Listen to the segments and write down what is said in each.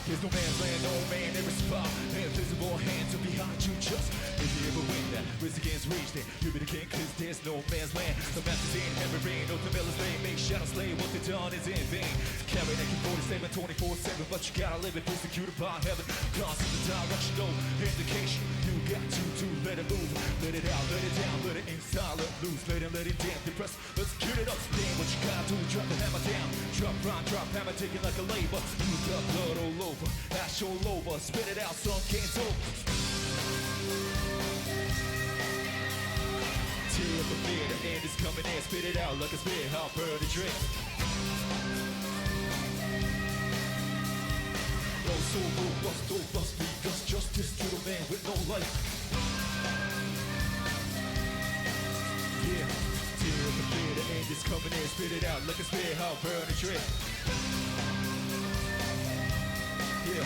There's no man's land, no man ever spot. Invisible hands are behind you just. If you ever win that race against rage, then you be the king, cause there's no man's land. The masters in heaven reign, no Camilla's lane. Make shadow slay, what they done is in vain. Carry AK-47, 24/7, but you gotta live it, persecuted by heaven. Constant direction, no indication. You got to let it move. Let it out, let it down, let it inside, let loose. Let it down, depress, let's get it up. Damn, what you gotta do, drop the hammer down. Drop, rhyme, drop, hammer, take it like a labor. You got blood all over, ash all over. Spit it out, some can't over. Tear up the fear, the end is coming in. Spit it out like a spear, how burn the drink. No soul, no bust, because justice to the man with no life. Yeah, tear up the fear, the end is coming in. Spit it out like a spear, how burn the drink. Yeah.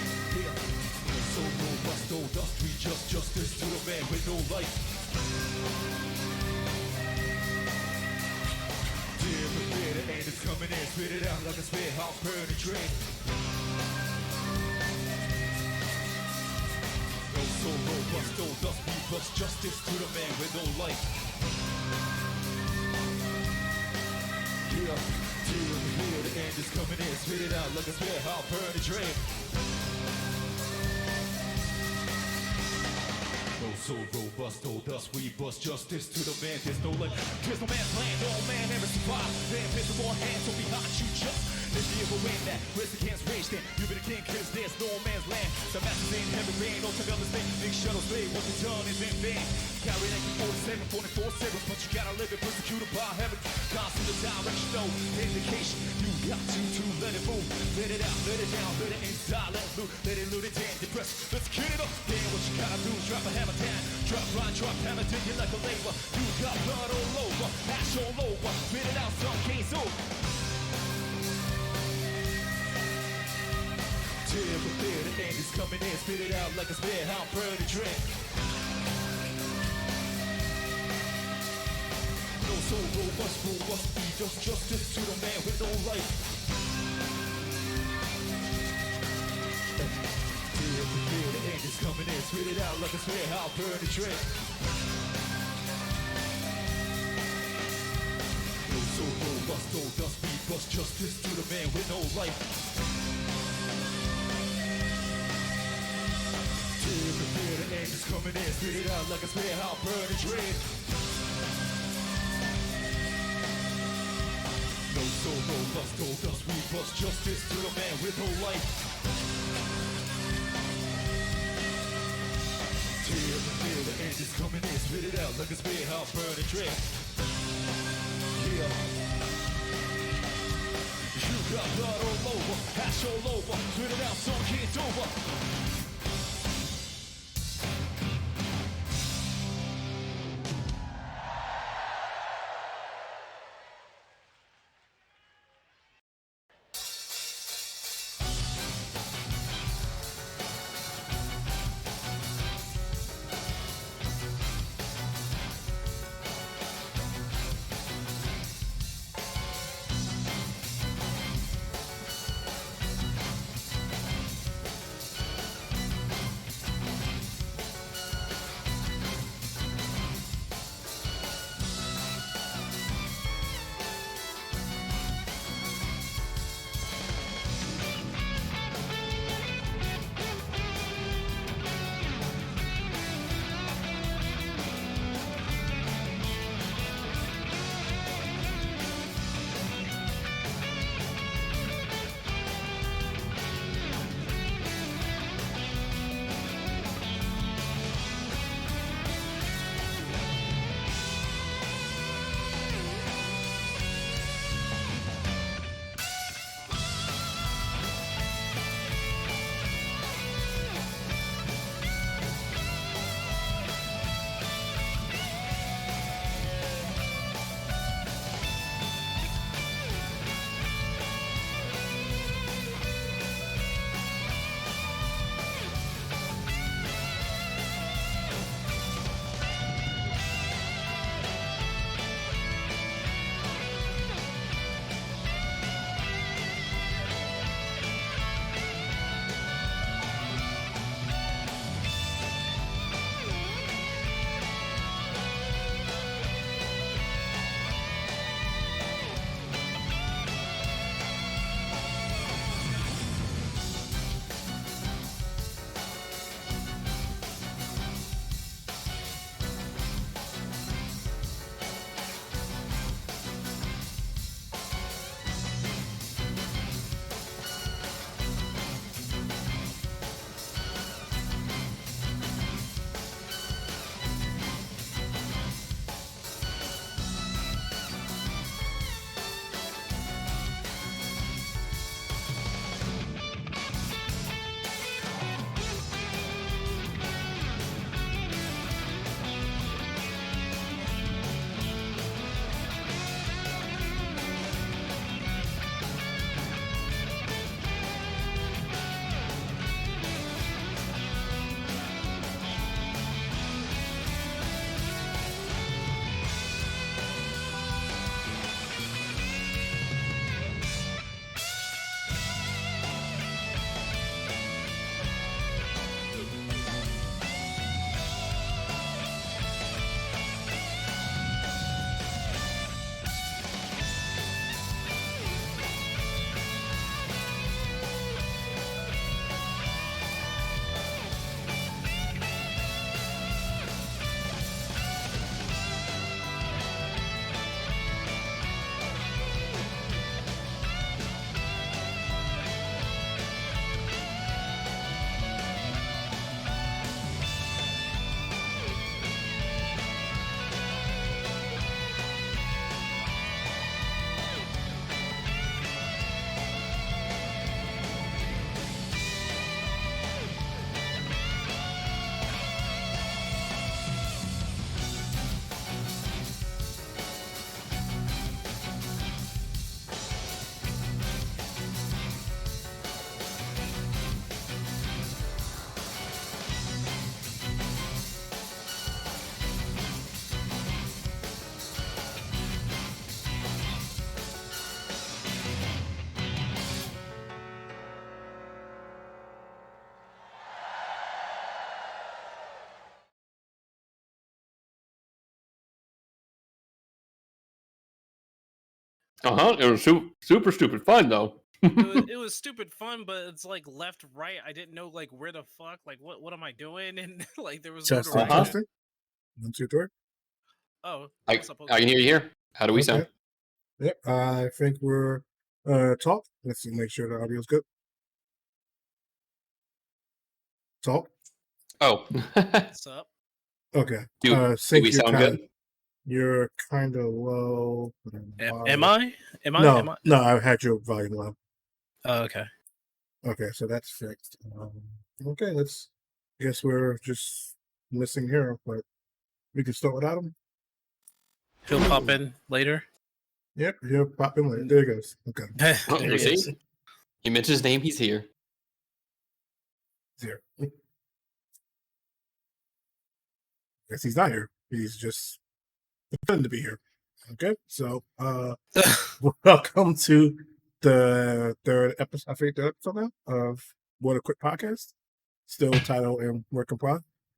So no bust, no dust, we just justice to the man with no life. Tear the fear, the end is coming in. Spit it out like a spear, how burn the drink. No soul, no bust, no dust, we bust justice to the man with no life. Yeah, tear the fear, the end is coming in. Spit it out like a spear, how burn the drink. No soul, robust, no dust, we bust justice to the man, there's no life. There's no man's land, no man ever survive. The invisible hands are behind you just. If you ever win that race against rage, then you be the king, cause there's no man's land. The masters in heaven reign, no Camilla's lane. Big shuttle slave, what they done is in vain. Carry AK-47, 24/7, but you gotta live it, persecuted by heaven. Constant direction, no indication. You got to let it move. Let it out, let it down, let it inside, let it loot. Let it loot it down, depress, let's get it up. Damn, what you gotta do, drop a hammer down. Drop, rhyme, drop, hammer, dig it like a labor. You got blood all over, ash all over. Spit it out, some can't over. Tear the fear, the end is coming in. Spit it out like a spear, how burn the drink. No soul, robust, we just justice to the man with no life. Tear the fear, the end is coming in. Spit it out like a spear, how burn the drink. No soul, robust, no dust, we bust justice to the man with no life. Tear the fear, the end is coming in. Spit it out like a spear, how burn the drink. No soul, no lust, no dust, we bust justice to the man with no life. Tear the fear, the end is coming in. Spit it out like a spear, how burn the drink. Yeah. You got blood all over, ash all over. Spit it out, some kids over. It was super stupid fun though. It was stupid fun, but it's like left, right. I didn't know like where the fuck, like what am I doing? And like there was no Testing, direction. testing. 1, 2, 3. Oh, I what's up? can hear you here. How do we sound? Yep, I think we're talk. Let's make sure the audio's good. Talk. Oh, What's up? Okay. do Sync, we sound good? You're kind of low. Am I? No, I had your volume low. Oh, okay. Okay, so that's fixed. Okay, I guess we're just missing here, but we can start without him. He'll pop in later. Yep, he'll pop in later. There he goes. Okay. Oh, There you he is. see? You mentioned his name. He's here. Here. Guess he's not here. He's just pretending to be here. Okay, so welcome to the third episode. I think third episode now of What a Quick Podcast. Still titled in work in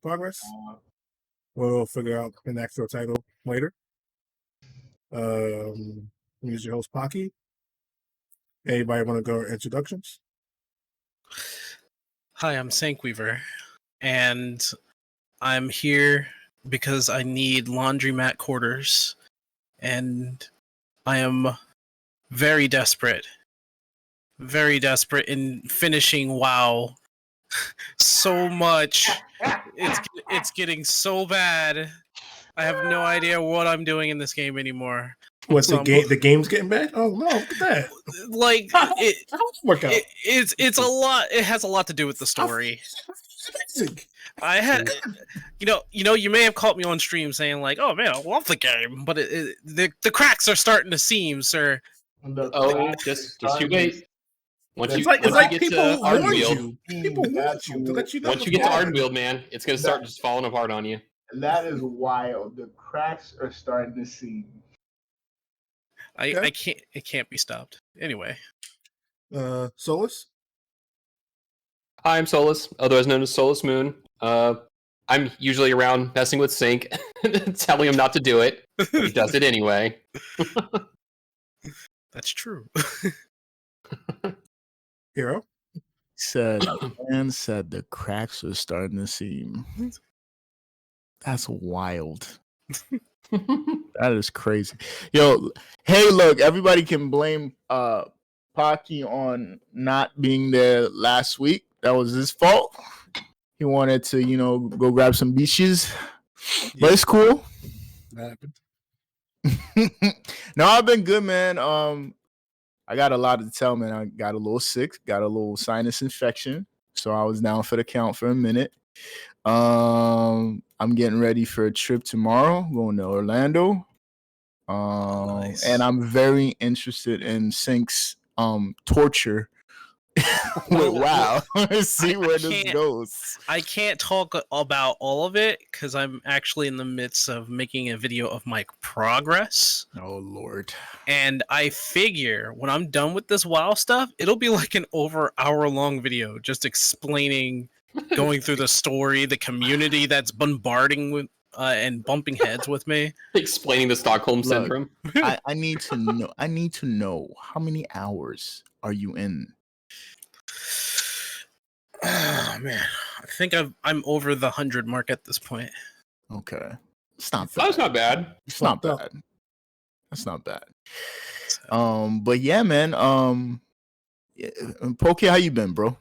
progress. We'll figure out an actual title later. Here's your host Pocky. Anybody want to go introductions? Hi, I'm Sankweaver, and I'm here because I need laundromat quarters, and I am very desperate in finishing WoW. So much, it's getting so bad. I have no idea what I'm doing in this game anymore. What's the game? The game's getting bad. Oh no! Look at that. Like Work out. it's a lot. It has a lot to do with the story. I had, you may have caught me on stream saying like, "Oh man, I love the game," but the cracks are starting to seem, sir. Oh, just you wait. Once you like get people to warned Ardenweald, you. People warned you to let you know. once you get to Ardenweald, man, it's gonna start just falling apart on you. That is wild. The cracks are starting to seem. It can't be stopped. Anyway. Solus? Hi, I'm Solus, otherwise known as Solus Moon. I'm usually around messing with Sync, telling him not to do it, but he does it anyway. That's true. Hero? Said the cracks are starting to seem. That's wild. That is crazy. Yo, hey, look, everybody can blame Pocky on not being there last week. That was his fault. He wanted to, go grab some beaches. But it's cool. That happened. No, I've been good, man. I got a lot to tell, man. I got a little sick, got a little sinus infection. So I was down for the count for a minute. I'm getting ready for a trip tomorrow, going to Orlando. Nice. And I'm very interested in Sync's torture with WoW. See where this goes. I can't talk about all of it because I'm actually in the midst of making a video of my progress. Oh Lord. And I figure when I'm done with this WoW stuff, it'll be like an hour-long video just explaining, going through the story, the community that's bombarding with and bumping heads with me. Explaining the Stockholm Syndrome. I need to know. I need to know how many hours are you in? Oh man, I think I'm over the 100 mark at this point. Okay, it's not bad. That's not bad. It's not bad. That's not bad. But yeah, man. Poke, how you been, bro?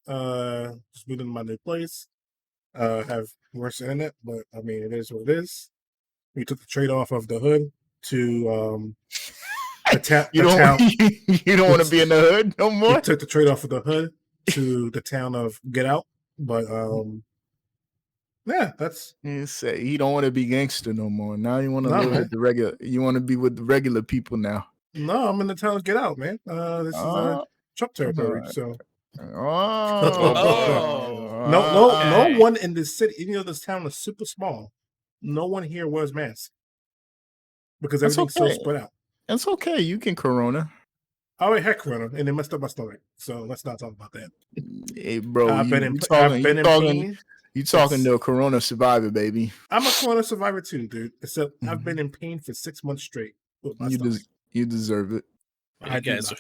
Just moving to my new place. Have worse internet, but I mean it is what it is. We took the trade off of the hood to You don't want to be in the hood no more. We took the trade off of the hood to the town of Get Out, but yeah, that's. You say you don't want to be gangster no more. Now you want to live with the regular. You want to be with the regular people now. No, I'm in the town of Get Out, man. This is Trump territory, so. No one in this city, even though this town is super small, no one here wears masks because everything's so spread out. It's okay. You can corona. I already had corona and it messed up my stomach, so let's not talk about that. Hey, bro, I've been in pain. You talking to a corona survivor, baby? I'm a corona survivor too, dude. Except I've been in pain for 6 months straight with my stomach. You deserve it. I do guys,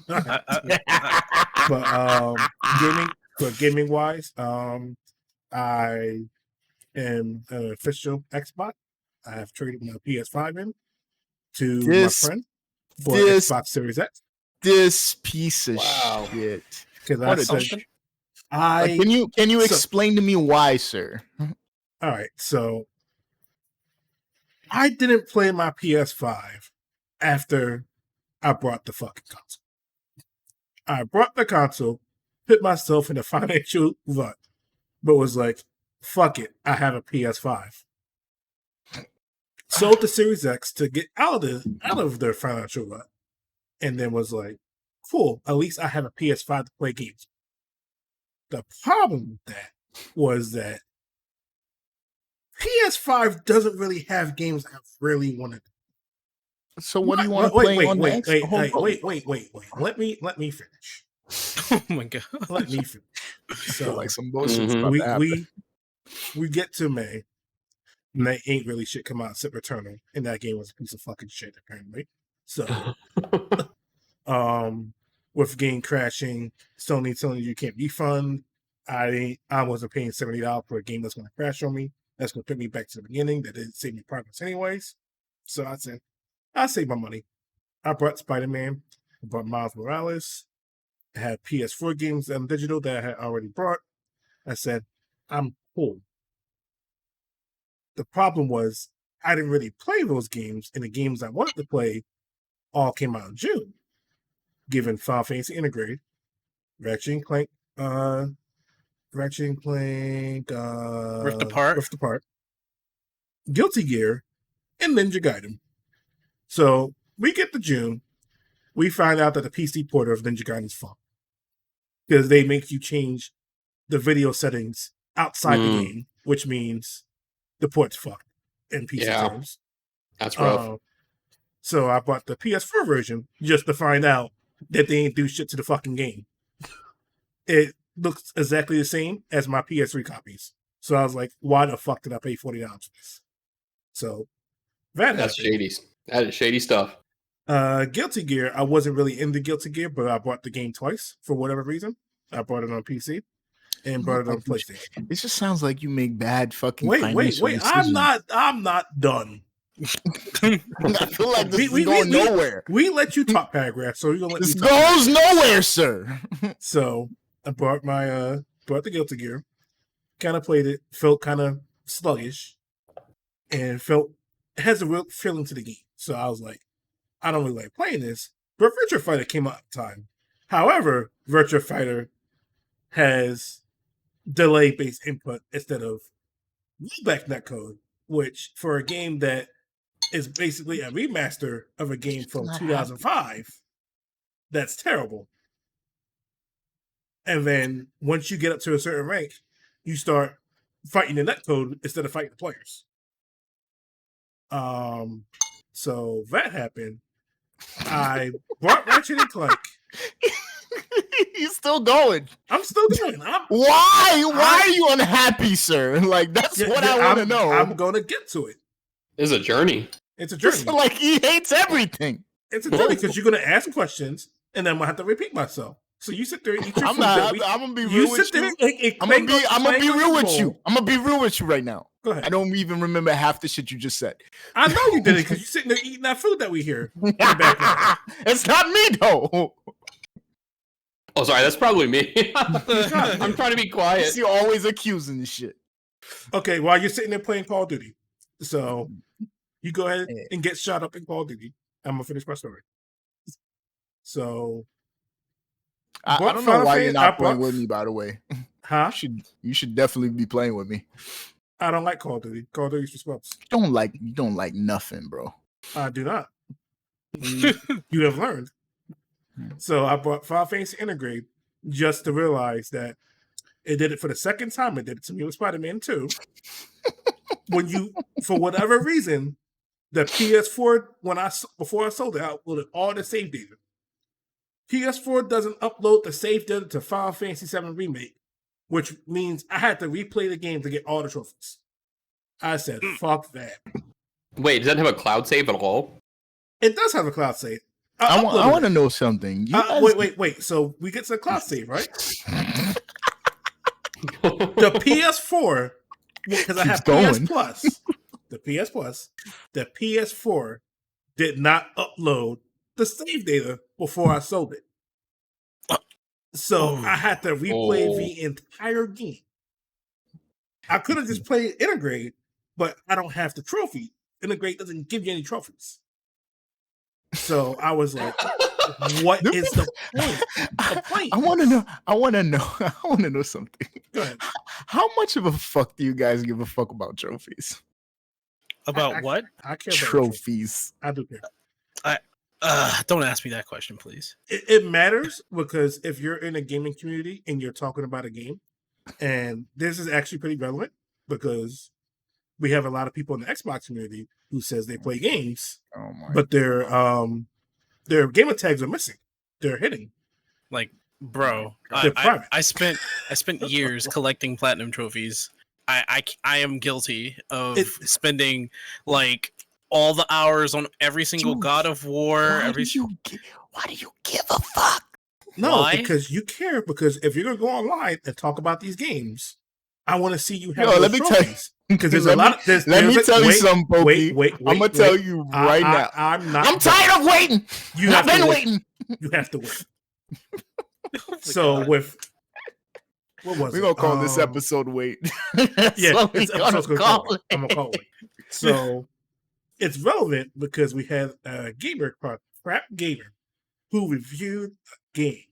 not. I- But gaming wise, I am an official Xbox. I have traded my PS5 in to my This- friend for this- Xbox Series X. This piece of Wow. shit. Because What I a said, something? Can you so- explain to me why, sir? all right, so I didn't play my PS5 after I brought the fucking console. I brought the console, put myself in a financial rut, but was like, fuck it, I have a PS5. Sold the Series X to get out of their financial rut, and then was like, cool, at least I have a PS5 to play games. The problem with that was that PS5 doesn't really have games I really wanted. So what do you want to play on the Xbox? Wait. Let me finish. Oh my god. Let me finish. I feel So like some bullshit's Mhm. about to happen. we get to May, and they ain't really shit come out except Returnal, and that game was a piece of fucking shit apparently. So with game crashing, Sony telling you can't refund. I wasn't paying $70 for a game that's going to crash on me. That's going to put me back to the beginning. That didn't save me progress anyways. So I said, I'll save my money. I brought Spider-Man. I brought Miles Morales. I had PS4 games on digital that I had already brought. I said, I'm cool. The problem was I didn't really play those games, and the games I wanted to play all came out in June. Given Final Fantasy Integrate, Ratchet & Clank, Rift Apart, Guilty Gear, and Ninja Gaiden. So we get to June, we find out that the PC porter of Ninja Gaiden is fucked because they make you change the video settings outside the game, which means the port's fucked in PC terms. That's rough. So I bought the PS4 version just to find out that they ain't do shit to the fucking game. It looks exactly the same as my PS3 copies. So I was like, why the fuck did I pay $40 for this? So That's happened. shady. That is shady stuff. Guilty Gear, I wasn't really into Guilty Gear, but I bought the game twice for whatever reason. I bought it on PC and bought it on PlayStation. It just sounds like you make bad fucking Wait. financial I'm decisions. not done. I feel like this We- is going nowhere. We let you talk paragraph, so you're gonna let This me talk. goes nowhere, sir. So I bought my bought the Guilty Gear, kind of played it, felt kind of sluggish, and felt it has a real feeling to the game. So I was like, I don't really like playing this. But Virtua Fighter came out at the time. However, Virtua Fighter has delay-based input instead of rollback netcode, which for a game that is basically a remaster of a game from 2005, that's terrible. And then once you get up to a certain rank, you start fighting the netcode instead of fighting the players. So that happened. I brought Ratchet and Clank. He's still going. I'm still doing. Why are you unhappy, sir? Like that's what I want to know. I'm gonna get to it. It's a journey. It's a journey. It's like he hates everything. It's a journey because you're gonna ask questions and then I'm gonna have to repeat myself. So you sit there and eat your I'm food. not. Debbie. I'm gonna be You real with sit there you. and I'm gonna be real with bowl. you. I'm gonna be real with you right now. Go ahead. I don't even remember half the shit you just said. I know you did it because you're sitting there eating that food that we hear. in the background. It's not me though. Oh, sorry, that's probably me. I'm trying to be quiet. You're always accusing this shit. Okay, while you're sitting there playing Call of Duty, so you go ahead and get shot up in Call of Duty. I'm gonna finish my story. So, I Bought don't know Final why Fan- you're not I playing bought- with me. By the way, huh? you should definitely be playing with me. I don't like Call of Duty. Call of Duty's for scrubs. You don't like nothing, bro. I do not. You have learned. So I bought Final Fantasy Integrate just to realize that it did it for the second time. It did it to me with Spider-Man 2. When you, for whatever reason, the PS4 before I sold it, I uploaded all the save data. PS4 doesn't upload the save data to Final Fantasy 7 Remake, which means I had to replay the game to get all the trophies. I said, "Fuck that." Wait, does that have a cloud save at all? It does have a cloud save, I uploaded want to it. know something. You guys, Wait. So we get to the cloud save, right? The PS4, because I Keeps have going. PS Plus, the PS4 did not upload the save data before I sold it. So Oh. I had to replay Oh. the entire game. I could have just played Integrate, but I don't have the trophy. Integrate doesn't give you any trophies. So I was like, what is the point? The point. I want to know. I want to know something. Go ahead. How much of a fuck do you guys give a fuck about trophies? About what? I care about Trophies. I do care. Don't ask me that question, please. It matters because if you're in a gaming community and you're talking about a game, and this is actually pretty relevant because we have a lot of people in the Xbox community who says they play games, Oh my. but their gamer tags are missing. They're hitting. Like, bro, They're private. I spent years collecting platinum trophies. I am guilty of spending like all the hours on every single Dude, God of War. why do you give a fuck? No, Why? because you care. Because if you're gonna go online and talk about these games, I want to see you have Yo, those let me tell you- trophies. Because there's a lot. Let Let me tell you something, Pokey. I'm gonna tell you right now. I'm not. I'm tired of waiting. You I've have to been wait. waiting. You have to wait. Oh So God. with what was We're it? gonna call this episode "Wait." That's Yeah, what we it's gonna episode's gonna call call it. it. I'm gonna call it. So it's relevant because we had a gamer, crap gamer, who reviewed a game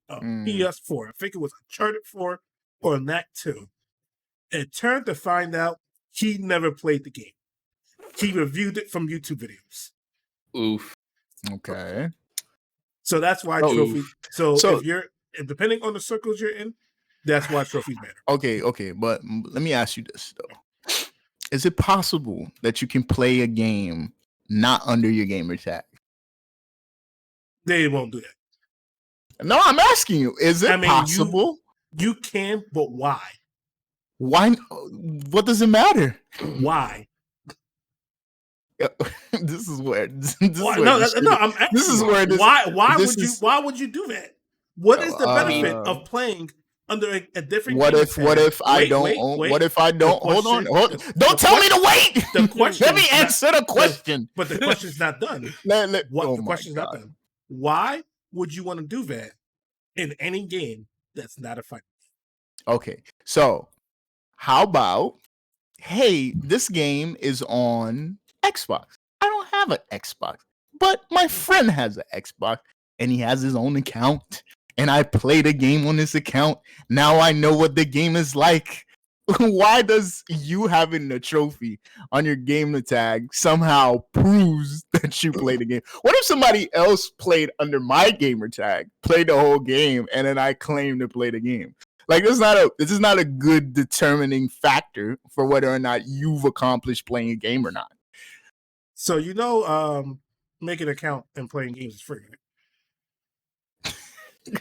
of PS4. I think it was Uncharted 4 or Knack 2. It turned to find out he never played the game. He reviewed it from YouTube videos. Oof. Okay. So that's why Oh. trophies. So So- if depending on the circles you're in, that's why trophies matter. Okay, but let me ask you this though: is it possible that you can play a game not under your gamer tag? They won't do that. No, I'm asking you: is it I mean, possible? You can, but why? Why? What does it matter? Why? This is where. This Why? is where this shit- I'm asking this is you, where this- why this would is- you why would you do that? What is the benefit Uh, of playing under a different? What gamer if? What tag? if I Wait, don't? wait, own, wait. What if I don't? Hold on. question- Don't tell me to wait. The question. Let me answer the question. But the question's not done. What? The question's not done. Why would you want to do that in any game that's not a fight? Okay, so how about, hey, this game is on Xbox. I don't have an Xbox, but my friend has an Xbox and he has his own account. And I play the game on his account. Now I know what the game is like. Why does you having a trophy on your gamer tag somehow proves that you played the game? What if somebody else played under my gamer tag, played the whole game, and then I claim to play the game? Like, this is not a good determining factor for whether or not you've accomplished playing a game or not. So making an account and playing games is free. Right?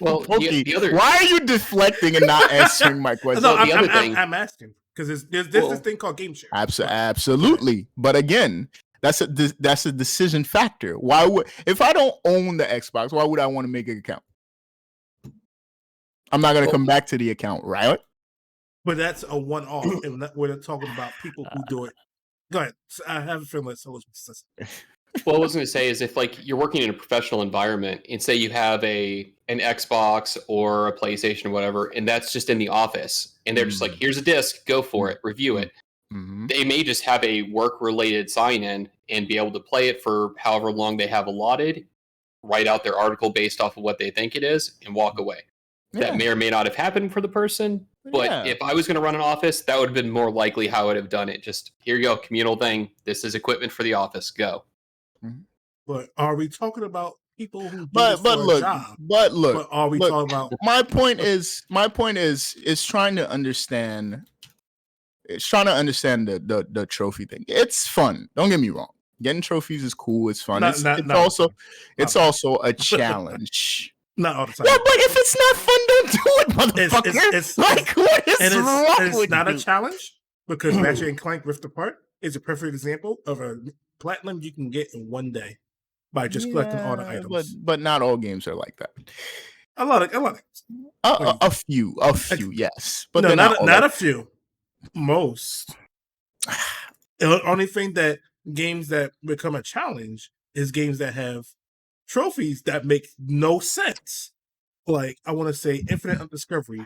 Well, Pokey, the other. why are you deflecting and not answering my question? No, the other thing- I'm asking because there's Well- this thing called game share. Absolutely, but again, that's a decision factor. Why would, if I don't own the Xbox, why would I want to make an account? I'm not gonna come back to the account, right? But that's a one-off, and we're talking about people who do it. Go ahead. So I have a feeling like someone's What I was going to say is if like you're working in a professional environment and say you have an Xbox or a PlayStation or whatever, and that's just in the office, and they're just like, here's a disc, go for it, review it. Mm-hmm. They may just have a work-related sign-in and be able to play it for however long they have allotted, write out their article based off of what they think it is, and walk away. That may or may not have happened for the person, but if I was going to run an office, that would have been more likely how I would have done it. Just, here you go, communal thing. This is equipment for the office. Go. But are we talking about people who do But this for a look, job? but look, But are we look, talking about? my point is trying to understand. It's trying to understand the trophy thing. It's fun. Don't get me wrong. Getting trophies is cool. It's fun. It's also a challenge. Not all the time. Yeah, but if it's not fun, don't do it, motherfucker. It's like, what is and wrong it's with not you? a challenge because Ratchet and Clank Rift Apart is a perfect example of a platinum you can get in one day. by just collecting all the Yeah, items. but not all games are like that. A lot of A few, yes, but no, they're not all not like a few. Most. The only thing that games that become a challenge is games that have trophies that make no sense. Like I want to say, Infinite Undiscovery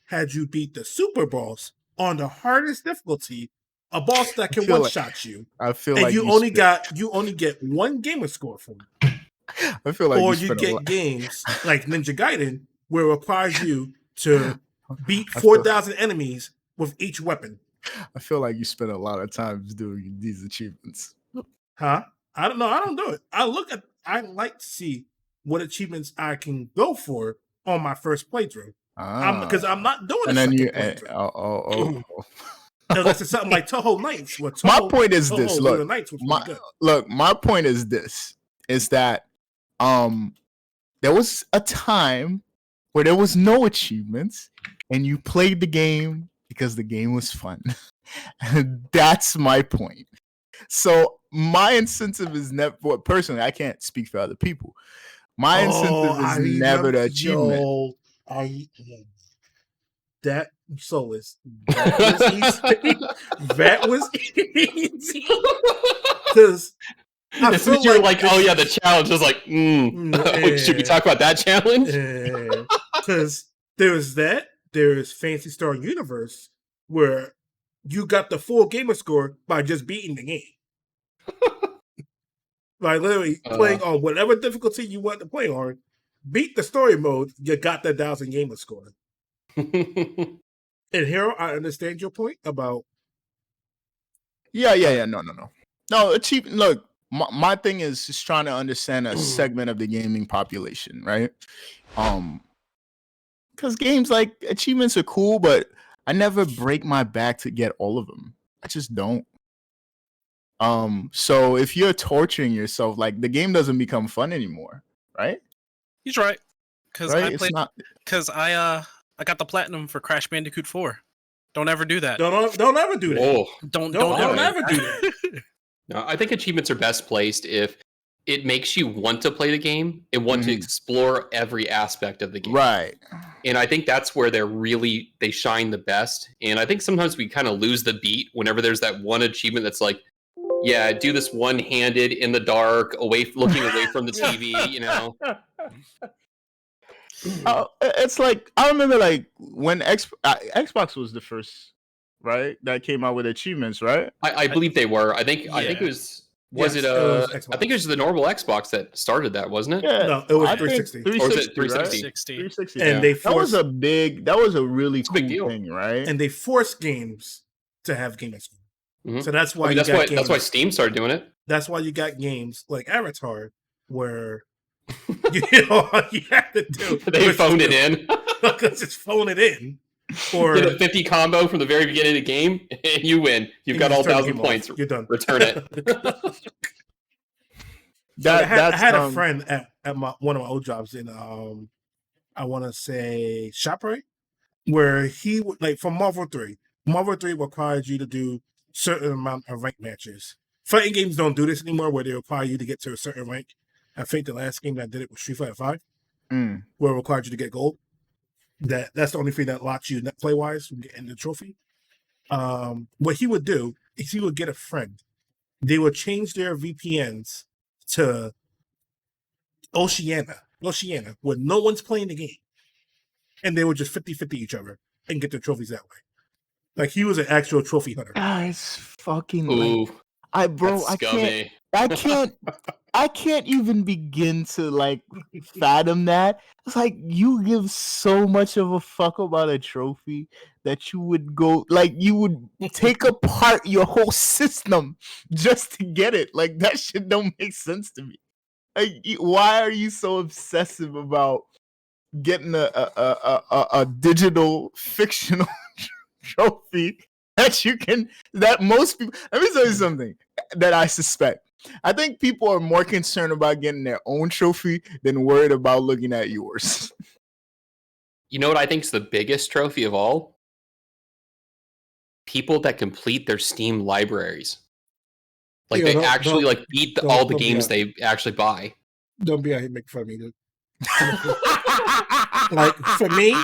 had you beat the super boss on the hardest difficulty, a boss that can feel one like- shot you, I feel and like you only get one gamer score for it. I feel like Or you you spent a get lot. games like Ninja Gaiden where it requires you to beat I feel- 4,000 enemies with each weapon. I feel like you spent a lot of time doing these achievements. Huh? I don't know. I don't do it. I like to see what achievements I can go for on my first playthrough. Because I'm not doing and a then second you playthrough. oh. Unless it's something like Toho Knights. Where My point is this, Toho look, Wheel of Knights was pretty good. my point is this, is that there was a time where there was no achievements and you played the game because the game was fun. And that's my point. So my incentive is never, well, personally, I can't speak for other people. My incentive is never the achievement. Yo, that Solus. That was easy. Because I As feel soon as you're like like, oh yeah, the challenge was like, should we talk about that challenge? Because there's Fantasy Star Universe where you got the full gamer score by just beating the game. Like literally playing on whatever difficulty you want to play on, beat the story mode, you got the 1,000 gamer score. And Hero, I understand your point about Yeah. No, achievement. Look, my thing is just trying to understand a segment of the gaming population, right? Because games like achievements are cool, but I never break my back to get all of them. I just don't. So if you're torturing yourself, like the game doesn't become fun anymore, right? He's right. Because Right? I It's played. not. Because I got the platinum for Crash Bandicoot 4. Don't ever do that. don't ever do that. Whoa. Don't ever do that. No, I think achievements are best placed if it makes you want to play the game and want to explore every aspect of the game. Right. And I think that's where they shine the best. And I think sometimes we kind of lose the beat whenever there's that one achievement that's like, yeah, do this one-handed in the dark, looking away from the TV, you know. It's like I remember, like when Xbox was the first, right, that came out with achievements, right? I believe they were. I think it was. Yes, It it was I Xbox. think it was the normal Xbox that started that, wasn't it? Yeah, No, it was I think 360. Or was it 360, right? 360? 360. And Yeah. they That was forced that was a really a cool big deal. thing, right? and they force games to have game score. Mhm. So that's I why mean, you got games. that's why Steam started doing it. That's why you got games like Avatar where you know all you have to do. They phoned it in. Just phone it in. Or Did a 50 combo from the very beginning of the game, and you win. You've got all turn the 1,000 game off. points. You're done. Return it. I had a friend at one of my old jobs in I want to say ShopRite, where he would like from Marvel 3. Marvel 3 required you to do certain amount of rank matches. Fighting games don't do this anymore, where they require you to get to a certain rank. I think the last game that did it was Street Fighter 5, where it required you to get gold. That's the only thing that locks you net play wise from getting the trophy. What he would do is he would get a friend. They would change their VPNs to Oceania, where no one's playing the game. And they would just 50-50 each other and get their trophies that way. Like he was an actual trophy hunter. Guys, fucking Ooh, bro, that's scummy. I can't even begin to like fathom that. It's like you give so much of a fuck about a trophy that you would go like you would take apart your whole system just to get it. Like that shit don't make sense to me. Like, why are you so obsessive about getting a digital fictional trophy that most people? Let me tell you something that I suspect. I think people are more concerned about getting their own trophy than worried about looking at yours. You know what I think is the biggest trophy of all? People that complete their Steam libraries. Like Yeah, they don't- actually don't- like beat don't- all the don't be games a- they actually buy. Don't be out here making fun of me, dude. Like for me,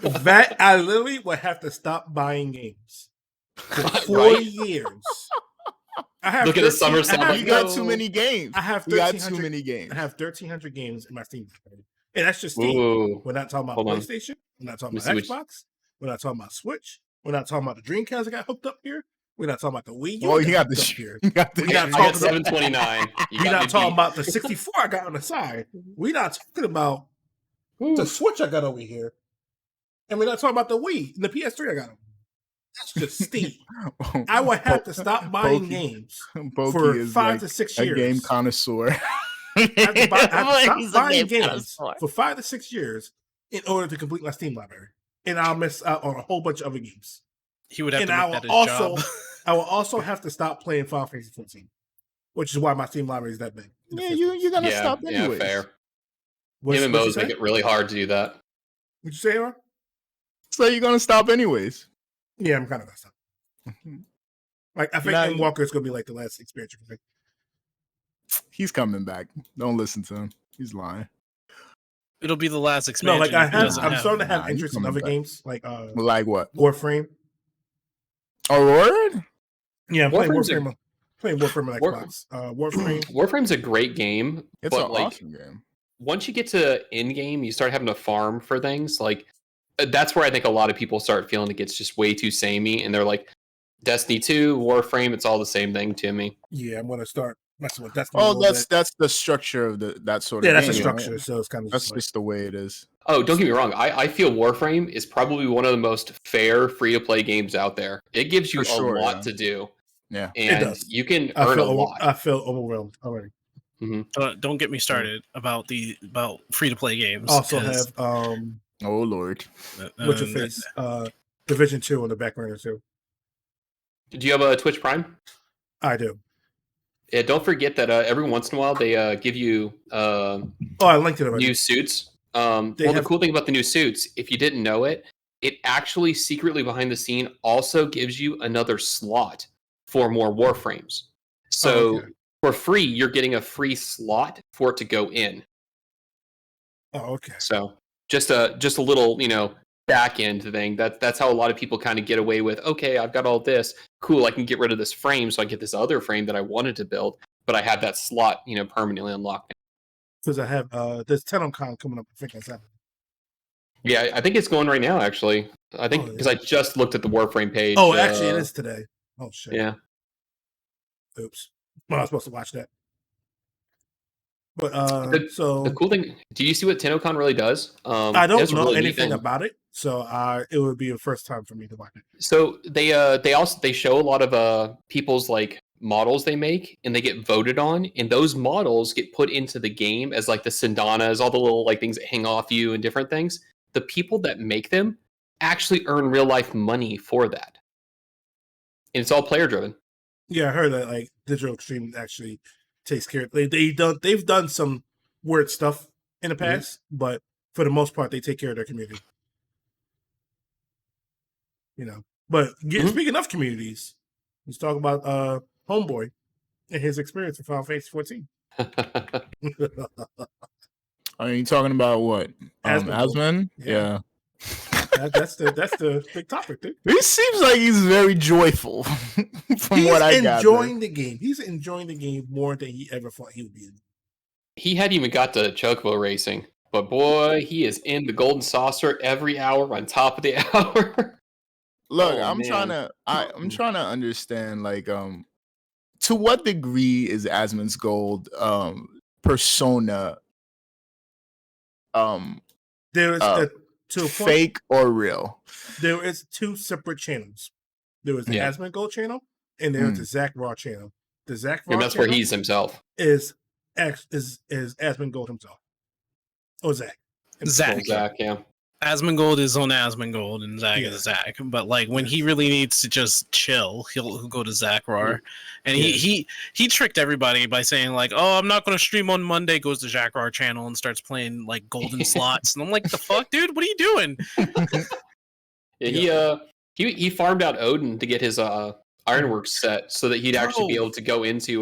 that I literally would have to stop buying games for 4 Right? years. I have Look at the 13 summer I summer. have You Yo. got too many games. I have You got too 1,300 many games. I have 1,300 games in my Steam library. And that's just Steam. Ooh. We're not talking about Hold on. PlayStation. We're not talking Let me about see Xbox. We're not talking about Switch. We're not talking about the Dreamcast that got hooked up here. We're not talking about the Wii U. Oh, that you got got the hooked up sh- here. you got the We not I talking got 729. You We're got not me talking beat. about the 64 I got on the side. We're not talking about the Switch I got over here. And we're not talking about the Wii and the PS3 I got over here. That's just Steam. I would have to stop buying Pokey- games Pokey for is 5 like to 6 a years. game connoisseur. I have to, I have to He's stop a buying game games connoisseur. for 5 to 6 years in order to complete my Steam library. And I'll miss out on a whole bunch of other games. He would have And to I make will that his also job. I will also have to stop playing Final Fantasy 14, which is why my Steam library is that big. in the Yeah, first you're place. gonna Yeah, stop yeah, anyways. fair. What'd you MMOs say? make it really hard to do that. What'd you say, Aaron? So you're gonna stop anyways. Yeah, I'm kind of messed up. Like I think Nah, Endwalker is gonna be like the last experience for me. He's coming back. Don't listen to him. He's lying. It'll be the last No, expansion. like if it doesn't I'm have- starting to have Nah, he's interest in coming other back. games like Like what? Warframe. Aurora? Yeah, I'm playing Warframe's a- Warframe. Playing Warframe on War- Xbox. Warframe. Warframe's a great game, It's an but like awesome game. once you get to in game, you start having to farm for things. Like that's where I think a lot of people start feeling it gets just way too samey, and they're like, Destiny 2, Warframe, it's all the same thing to me. Yeah, I'm gonna start messing with Destiny. a Oh, little that's bit. that's the structure of that sort of Yeah, that's game. the right? structure. So it's kind of That's just like, just the way it is. Oh, don't get me wrong. I feel Warframe is probably one of the most fair free to play games out there. It gives you For sure, a lot yeah. to do, Yeah. and does. you can I earn a feel lot. I feel overwhelmed already. Don't get me started about free to play games. Also 'cause, have Oh Lord. what's your face? Division 2 on the back burner too. Do you have a Twitch Prime? I do. Yeah, don't forget that every once in a while they give you Oh, I linked it already. new suits. They Well, have- the cool thing about the new suits, if you didn't know it, it actually secretly behind the scene also gives you another slot for more Warframes. So Oh, okay. for free, you're getting a free slot for it to go in. Oh, okay. So just a little, back end thing. That's how a lot of people kind of get away with, okay, I've got all this. Cool, I can get rid of this frame so I get this other frame that I wanted to build, but I have that slot, permanently unlocked. Because I have this TennoCon coming up. I think that's happening. Yeah, I think it's going right now, actually. I think Oh, because I just looked at the Warframe page. Oh, actually, it is today. Oh shit. Yeah. Oops. Well, I was supposed to watch that. But The so cool thing, do you see what TennoCon really does? I it don't has a know really neat anything thing. about it, so it would be a first time for me to watch it. So they show a lot of people's like models they make, and they get voted on, and those models get put into the game as like the Sindanas, all the little like things that hang off you and different things. The people that make them actually earn real life money for that, and it's all player driven. Yeah, I heard that like Digital Extreme actually takes care. They've done some weird stuff in the past, but for the most part, they take care of their community. But speaking of communities, let's talk about Homeboy and his experience with Final Fantasy 14. Are you talking about what? Asmongold. Asmon? Yeah. Yeah. That's the big topic, dude. He seems like he's very joyful from He's what I got. enjoying the game. He's enjoying the game more than he ever thought he would be. He hadn't even got to Chocobo racing, but boy, he is in the Golden Saucer every hour on top of the hour. Look, Oh, I'm trying man. to I'm trying to understand like to what degree is Asmongold persona There is to a point, fake or real? there is two separate channels. There was the Yeah. Asmongold channel, and there was the Zach Raw channel. The Zach Raw And that's where channel he's himself. is Asmongold himself. Or Zach. Zach. Zach, yeah. Asmongold is on Asmongold and Zach Yeah. is Zach. But like when he really needs to just chill, he'll go to Zach Rar. And he tricked everybody by saying like, "Oh, I'm not going to stream on Monday." Goes to Zach Rar channel and starts playing like golden slots. And I'm like, "The fuck, dude? What are you doing?" Yeah, he farmed out Odin to get his Ironworks set so that he'd actually be Bro. able to go into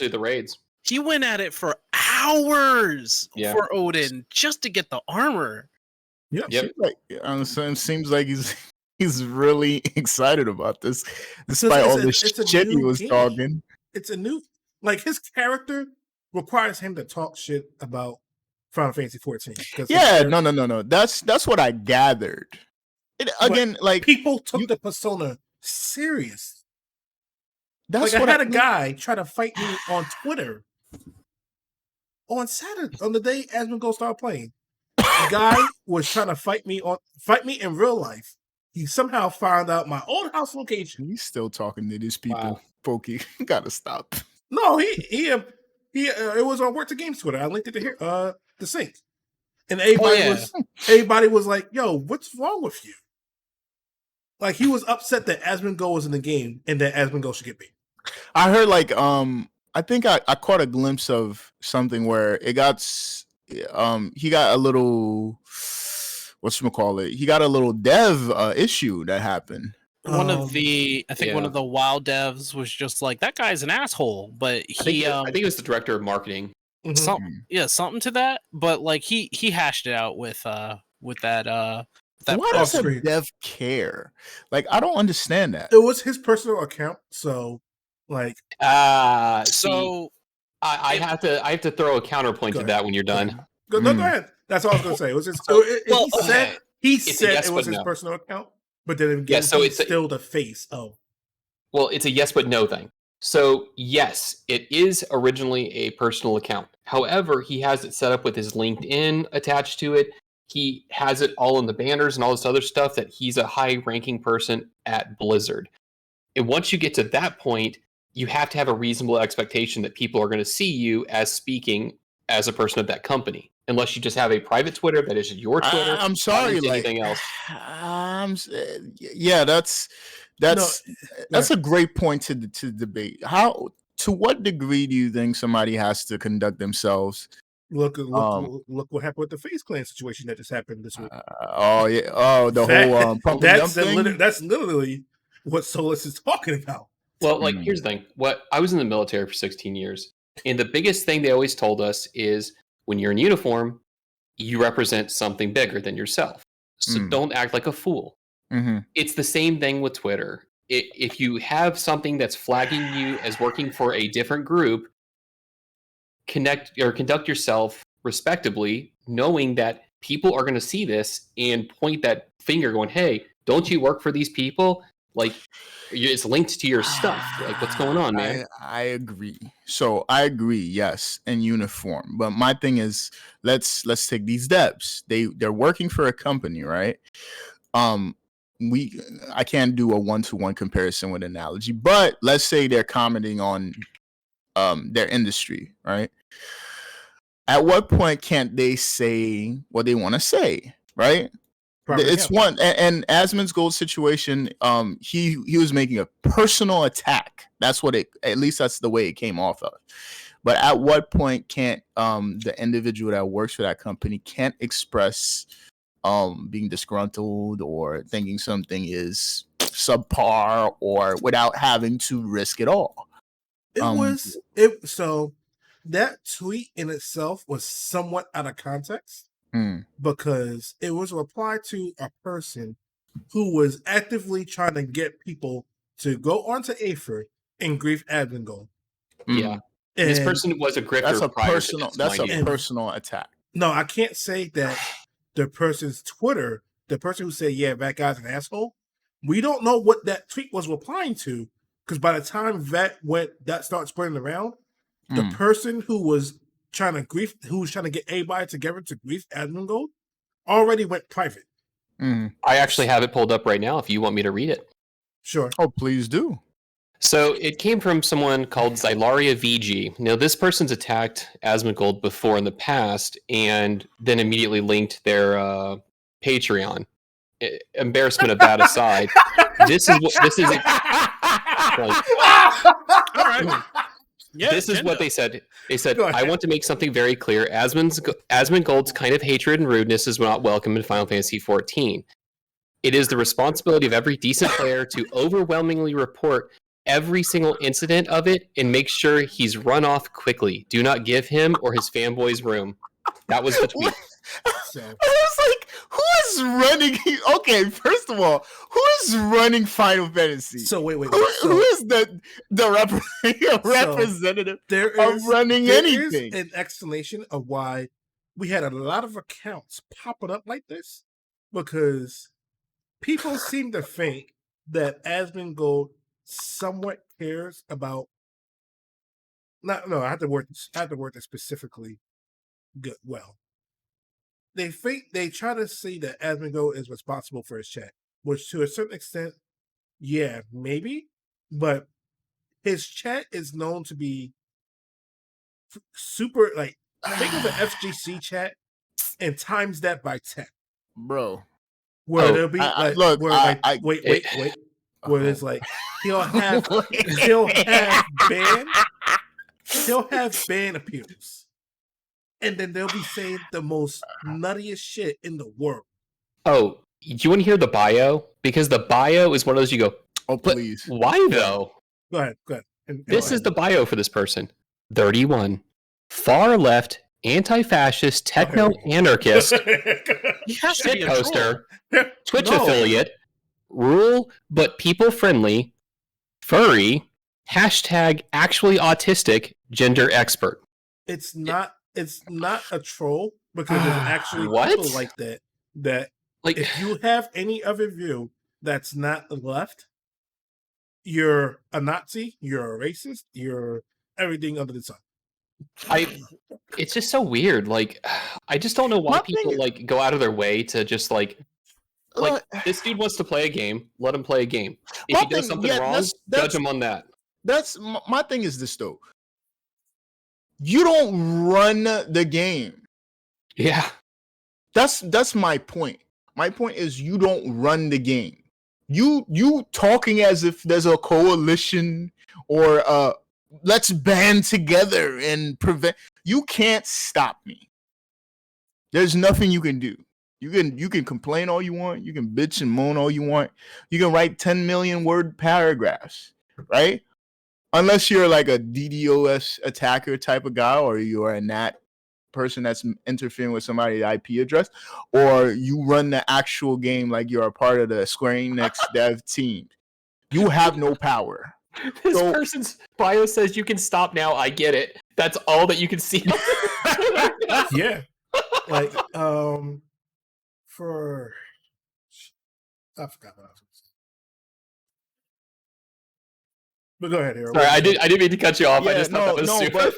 the raids. He went at it for hours Yeah. for Odin just to get the armor. Yeah. Yep. Seems like he's really excited about this, despite all the shit he was talking. It's a new, like, his character requires him to talk shit about Final Fantasy 14. Yeah, no. That's what I gathered. Again, like, people took the persona serious. That's like, what I had a guy try to fight me on Twitter on Saturday, on the day Asmongold started playing. The guy was trying to fight me in real life. He somehow found out my old house location. He's still talking to these people. Wow. Pokey, gotta stop. No, it was on Work to Games Twitter. I linked it to here, the sync, and everybody was like, "Yo, what's wrong with you?" Like, he was upset that Asmongold was in the game and that Asmongold should get beat. I heard, like, I think I caught a glimpse of something where it got he got a little, whatchamacallit, he got a little dev issue that happened. One of the WoW devs was just like, that guy's an asshole, but he I think it was the director of marketing. something to that, but like he hashed it out with that Why does a dev care? Like, I don't understand that. It was his personal account, so like I have to throw a counterpoint to that when you're done. Go ahead. That's all I was gonna say. It was his, he said it was his personal account, but then again, it's still the face of. Well, it's a yes but no thing. So yes, it is originally a personal account. However, he has it set up with his LinkedIn attached to it. He has it all in the banners and all this other stuff that he's a high-ranking person at Blizzard. And once you get to that point, you have to have a reasonable expectation that people are going to see you as speaking as a person of that company. Unless you just have a private Twitter that is your Twitter. I'm sorry, like anything else. Yeah, that's a great point to debate. To what degree do you think somebody has to conduct themselves? Look what happened with the FaZe Clan situation that just happened this week. Whole pump and dump thing? That's literally what Solus is talking about. Well, like, here's the thing. I was in the military for 16 years, and the biggest thing they always told us is when you're in uniform, you represent something bigger than yourself. So don't act like a fool. Mm-hmm. It's the same thing with Twitter. If you have something that's flagging you as working for a different group, conduct yourself respectably, knowing that people are going to see this and point that finger going, hey, don't you work for these people? Like, it's linked to your stuff. Like, what's going on, man? I agree. So I agree, yes, in uniform. But my thing is, let's take these devs. They're working for a company, right? I can't do a 1-to-1 comparison with analogy, but let's say they're commenting on their industry, right? At what point can't they say what they want to say, right? It's one, and Asmongold's situation, he was making a personal attack. That's what at least that's the way it came off of. But at what point can't the individual that works for that company can't express being disgruntled or thinking something is subpar or without having to risk it all? So that tweet in itself was somewhat out of context. Because it was a reply to a person who was actively trying to get people to go onto Aether and grief Asmongold. Yeah, and this person was a grifter. That's a personal attack. No, I can't say that the person's Twitter, the person who said, "Yeah, that guy's an asshole." We don't know what that tweet was replying to, because by the time that started spreading around, the person who was trying to get everybody together to grief Asmongold already went private. I actually have it pulled up right now if you want me to read it. Sure. Oh, please do. So it came from someone called Xylaria VG. Now, this person's attacked Asmongold before in the past and then immediately linked their Patreon. Embarrassment of that aside, this is all right. Yeah, this is what they said. They said, I want to make something very clear. Asmongold's kind of hatred and rudeness is not welcome in Final Fantasy XIV. It is the responsibility of every decent player to overwhelmingly report every single incident of it and make sure he's run off quickly. Do not give him or his fanboys room. That was the tweet. So I was like, who is running? Okay, first of all, who is running Final Fantasy? so wait. Who So is the representative there of is running there anything? is an explanation of why we had a lot of accounts popping up like this, because people seem to think that Asmongold somewhat cares about. I have to word this specifically good. Well, they try to say that Asmongold is responsible for his chat, which to a certain extent, yeah, maybe, but his chat is known to be super, like, think of the FGC chat and times that by 10. Bro. Where Oh, there'll be I- like, look, where I- like, I- wait, where Uh-huh. it's like he'll have ban appeals, and then they'll be saying the most nuttiest shit in the world. Oh, you want to hear the bio? Because the bio is one of those you go, Oh, but please. why though? Go ahead. And This is the bio for this person. 31. Far left, anti-fascist, techno-anarchist, He has to be shit a troll. poster, Twitch No. affiliate, rural but people-friendly, furry, hashtag actually autistic, gender expert. It's not a troll, because there's actually What? people like that. That Like, if you have any other view that's not left, you're a Nazi, you're a racist, you're everything under the sun. it's just so weird. Like, I just don't know why My people thing- like go out of their way to just like Look, this dude wants to play a game. Let him play a game. If My he does thing- something yeah, wrong, that's- judge him on that. that's my thing is this though. You don't run the game. Yeah. That's my point. My point is you don't run the game. You talking as if there's a coalition or let's band together and prevent. You can't stop me. There's nothing you can do. You can complain all you want. You can bitch and moan all you want. You can write 10 million word paragraphs, right? Unless you're like a DDoS attacker type of guy, or you are a NAT person that's interfering with somebody's IP address, or you run the actual game like you're a part of the Square Enix dev team. You have no power. This So- person's bio says you can stop now. I get it. That's all that you can see. Yeah. Like, for I forgot what I was going to say. But go ahead, Harold. Sorry, I didn't mean to cut you off. I Yeah, just thought that was no, super but-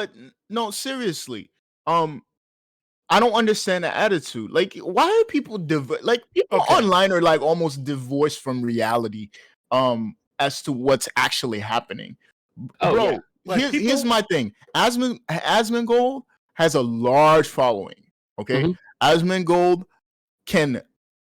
funny. No, seriously. I don't understand the attitude. Like, why are people like people Okay. online are like almost divorced from reality as to what's actually happening. Oh, Bro, yeah. Like, here's people- my thing. Asmongold has a large following. Okay. Mhm. Asmongold can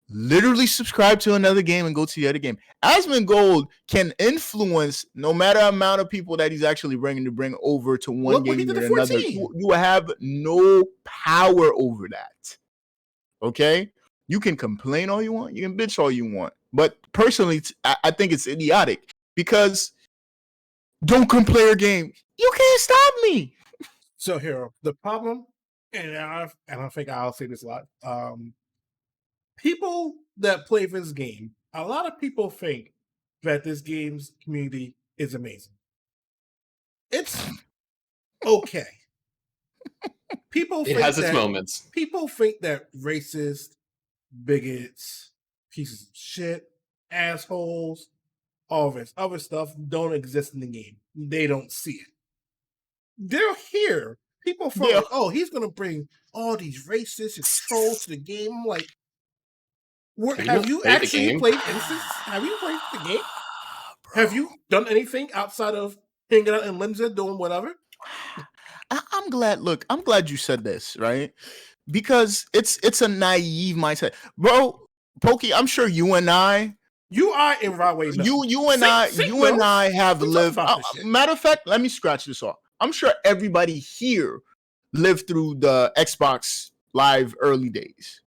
literally subscribe to another game and go to the other game. Asmongold can influence no matter amount of people that he's actually bring over to one Look what he game did or to another. 14. You have no power over that. Okay? You can complain all you want, you can bitch all you want. But personally, I think it's idiotic because don't complain a game. You can't stop me. So, Harold, the problem, and I think I'll say this a lot. People that play this game, a lot of people think that this game's community is amazing. It's okay. People It think has its that- moments. People think that racist, bigots, pieces of shit, assholes, all this other stuff don't exist in the game. They don't see it. They're here. People thought, Yeah. like, oh, he's gonna bring all these racists and trolls to the game. I'm like, have you played the actually game? played Instance? Have you played the game? Have you done anything outside of hanging out in Limsa doing whatever? I'm glad. Look, I'm glad you said this, right? Because it's a naive mindset, bro. Pokey, I'm sure you and I, You are in right way. you and Say you and no. I have We talk lived. about this shit. Matter of fact, let me scratch this off. I'm sure everybody here lived through the Xbox Live early days,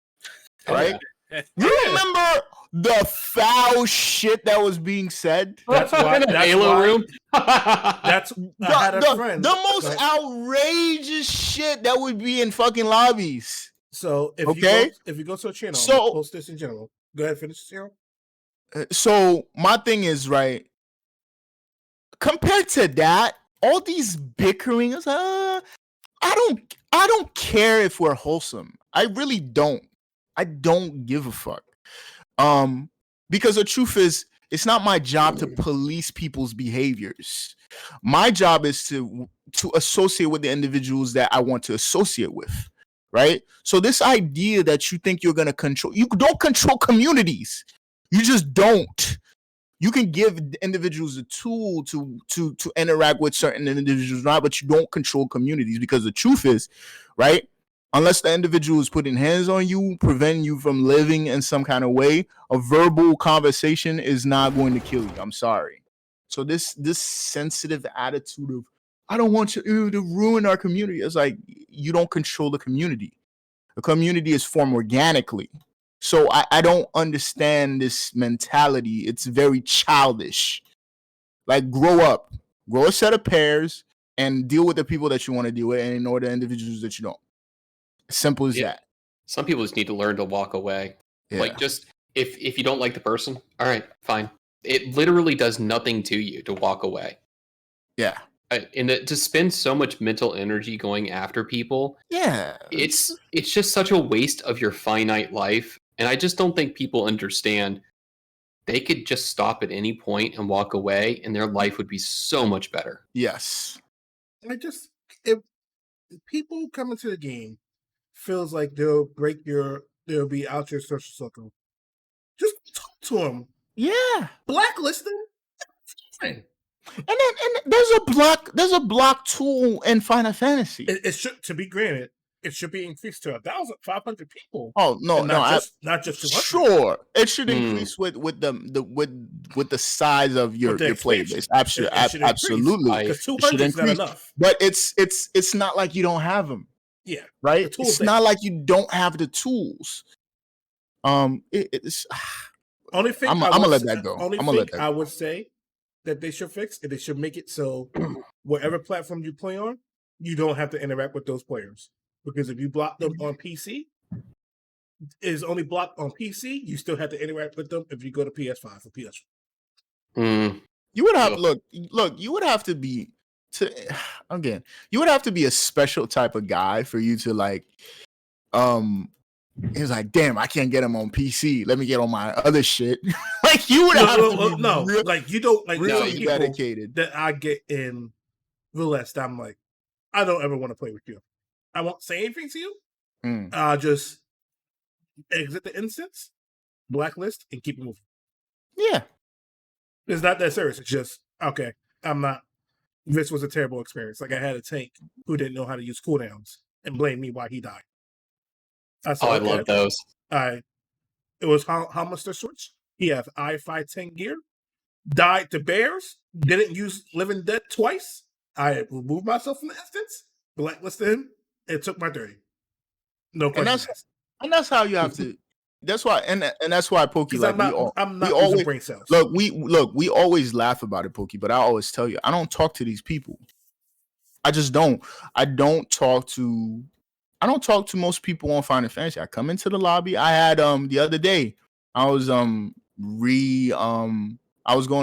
Oh, right? yeah. You remember the foul shit that was being said? That's why. In a That's Halo why. room. That's I had a friend. The most like, outrageous shit that would be in fucking lobbies. So if you go to a channel, So- I'll post this in general. Go ahead, finish the channel. So my thing is, right, compared to that, all these bickering is I don't care if we're wholesome. I really don't. I don't give a fuck. Because the truth is, it's not my job to police people's behaviors. My job is to associate with the individuals that I want to associate with, right? So this idea that you think you're gonna control, you don't control communities. You just don't. You can give individuals a tool to interact with certain individuals, right? But you don't control communities, because the truth is, right, unless the individual is putting hands on you, preventing you from living in some kind of way, a verbal conversation is not going to kill you. I'm sorry. So this sensitive attitude of, I don't want you to ruin our community. It's like, you don't control the community. The community is formed organically. So I don't understand this mentality. It's very childish. Like, grow up, grow a set of pairs, and deal with the people that you want to deal with, and ignore the individuals that you don't. Simple as that. Some people just need to learn to walk away. Yeah. Like, just if you don't like the person, all right, fine. It literally does nothing to you to walk away. Yeah. And to spend so much mental energy going after people, Yeah. it's just such a waste of your finite life. And I just don't think people understand. They could just stop at any point and walk away, and their life would be so much better. Yes. If people come into the game feels like they'll be out your social circle, just talk to them. Yeah. Blacklist them. Fine. And there's a block tool in Final Fantasy. It should, to be granted, it should be increased to 1,500 people. Oh no, and not just 200. sure. It should increase with the size of your player base. Absolutely. Because 200 is not enough. But it's not like you don't have them. Yeah. Right? The tools It's there. not like you don't have the tools. It's Only thing I'm gonna let that go. I would say that they should fix it. They should make it so whatever platform you play on, you don't have to interact with those players. Because if you block them on PC, it is only blocked on PC. You still have to interact with them if you go to PS5 or PS4. You would have look. You would have to be you would have to be a special type of guy for you to like. He's like, damn, I can't get him on PC. Let me get on my other shit. Like, you would have to be like you don't like really dedicated. That I get in real last. I'm like, I don't ever want to play with you. I won't say anything to you. I'll just exit the instance, blacklist, and keep it moving. Yeah. It's not that serious. It's just, okay, I'm not. This was a terrible experience. Like, I had a tank who didn't know how to use cooldowns and blamed me why he died. I love those. It was Hamster Switch. He has I-510 gear. Died to bears. Didn't use Living Dead twice. I removed myself from the instance, blacklisted him, and took my 30. No question. And that's how you have to. That's why, and that's why Pokey. Like, I'm not using brain cells. We always laugh about it, Pokey. But I always tell you, I don't talk to these people. I just don't. I don't talk to most people on Final Fantasy. I come into the lobby. I had the other day, I was going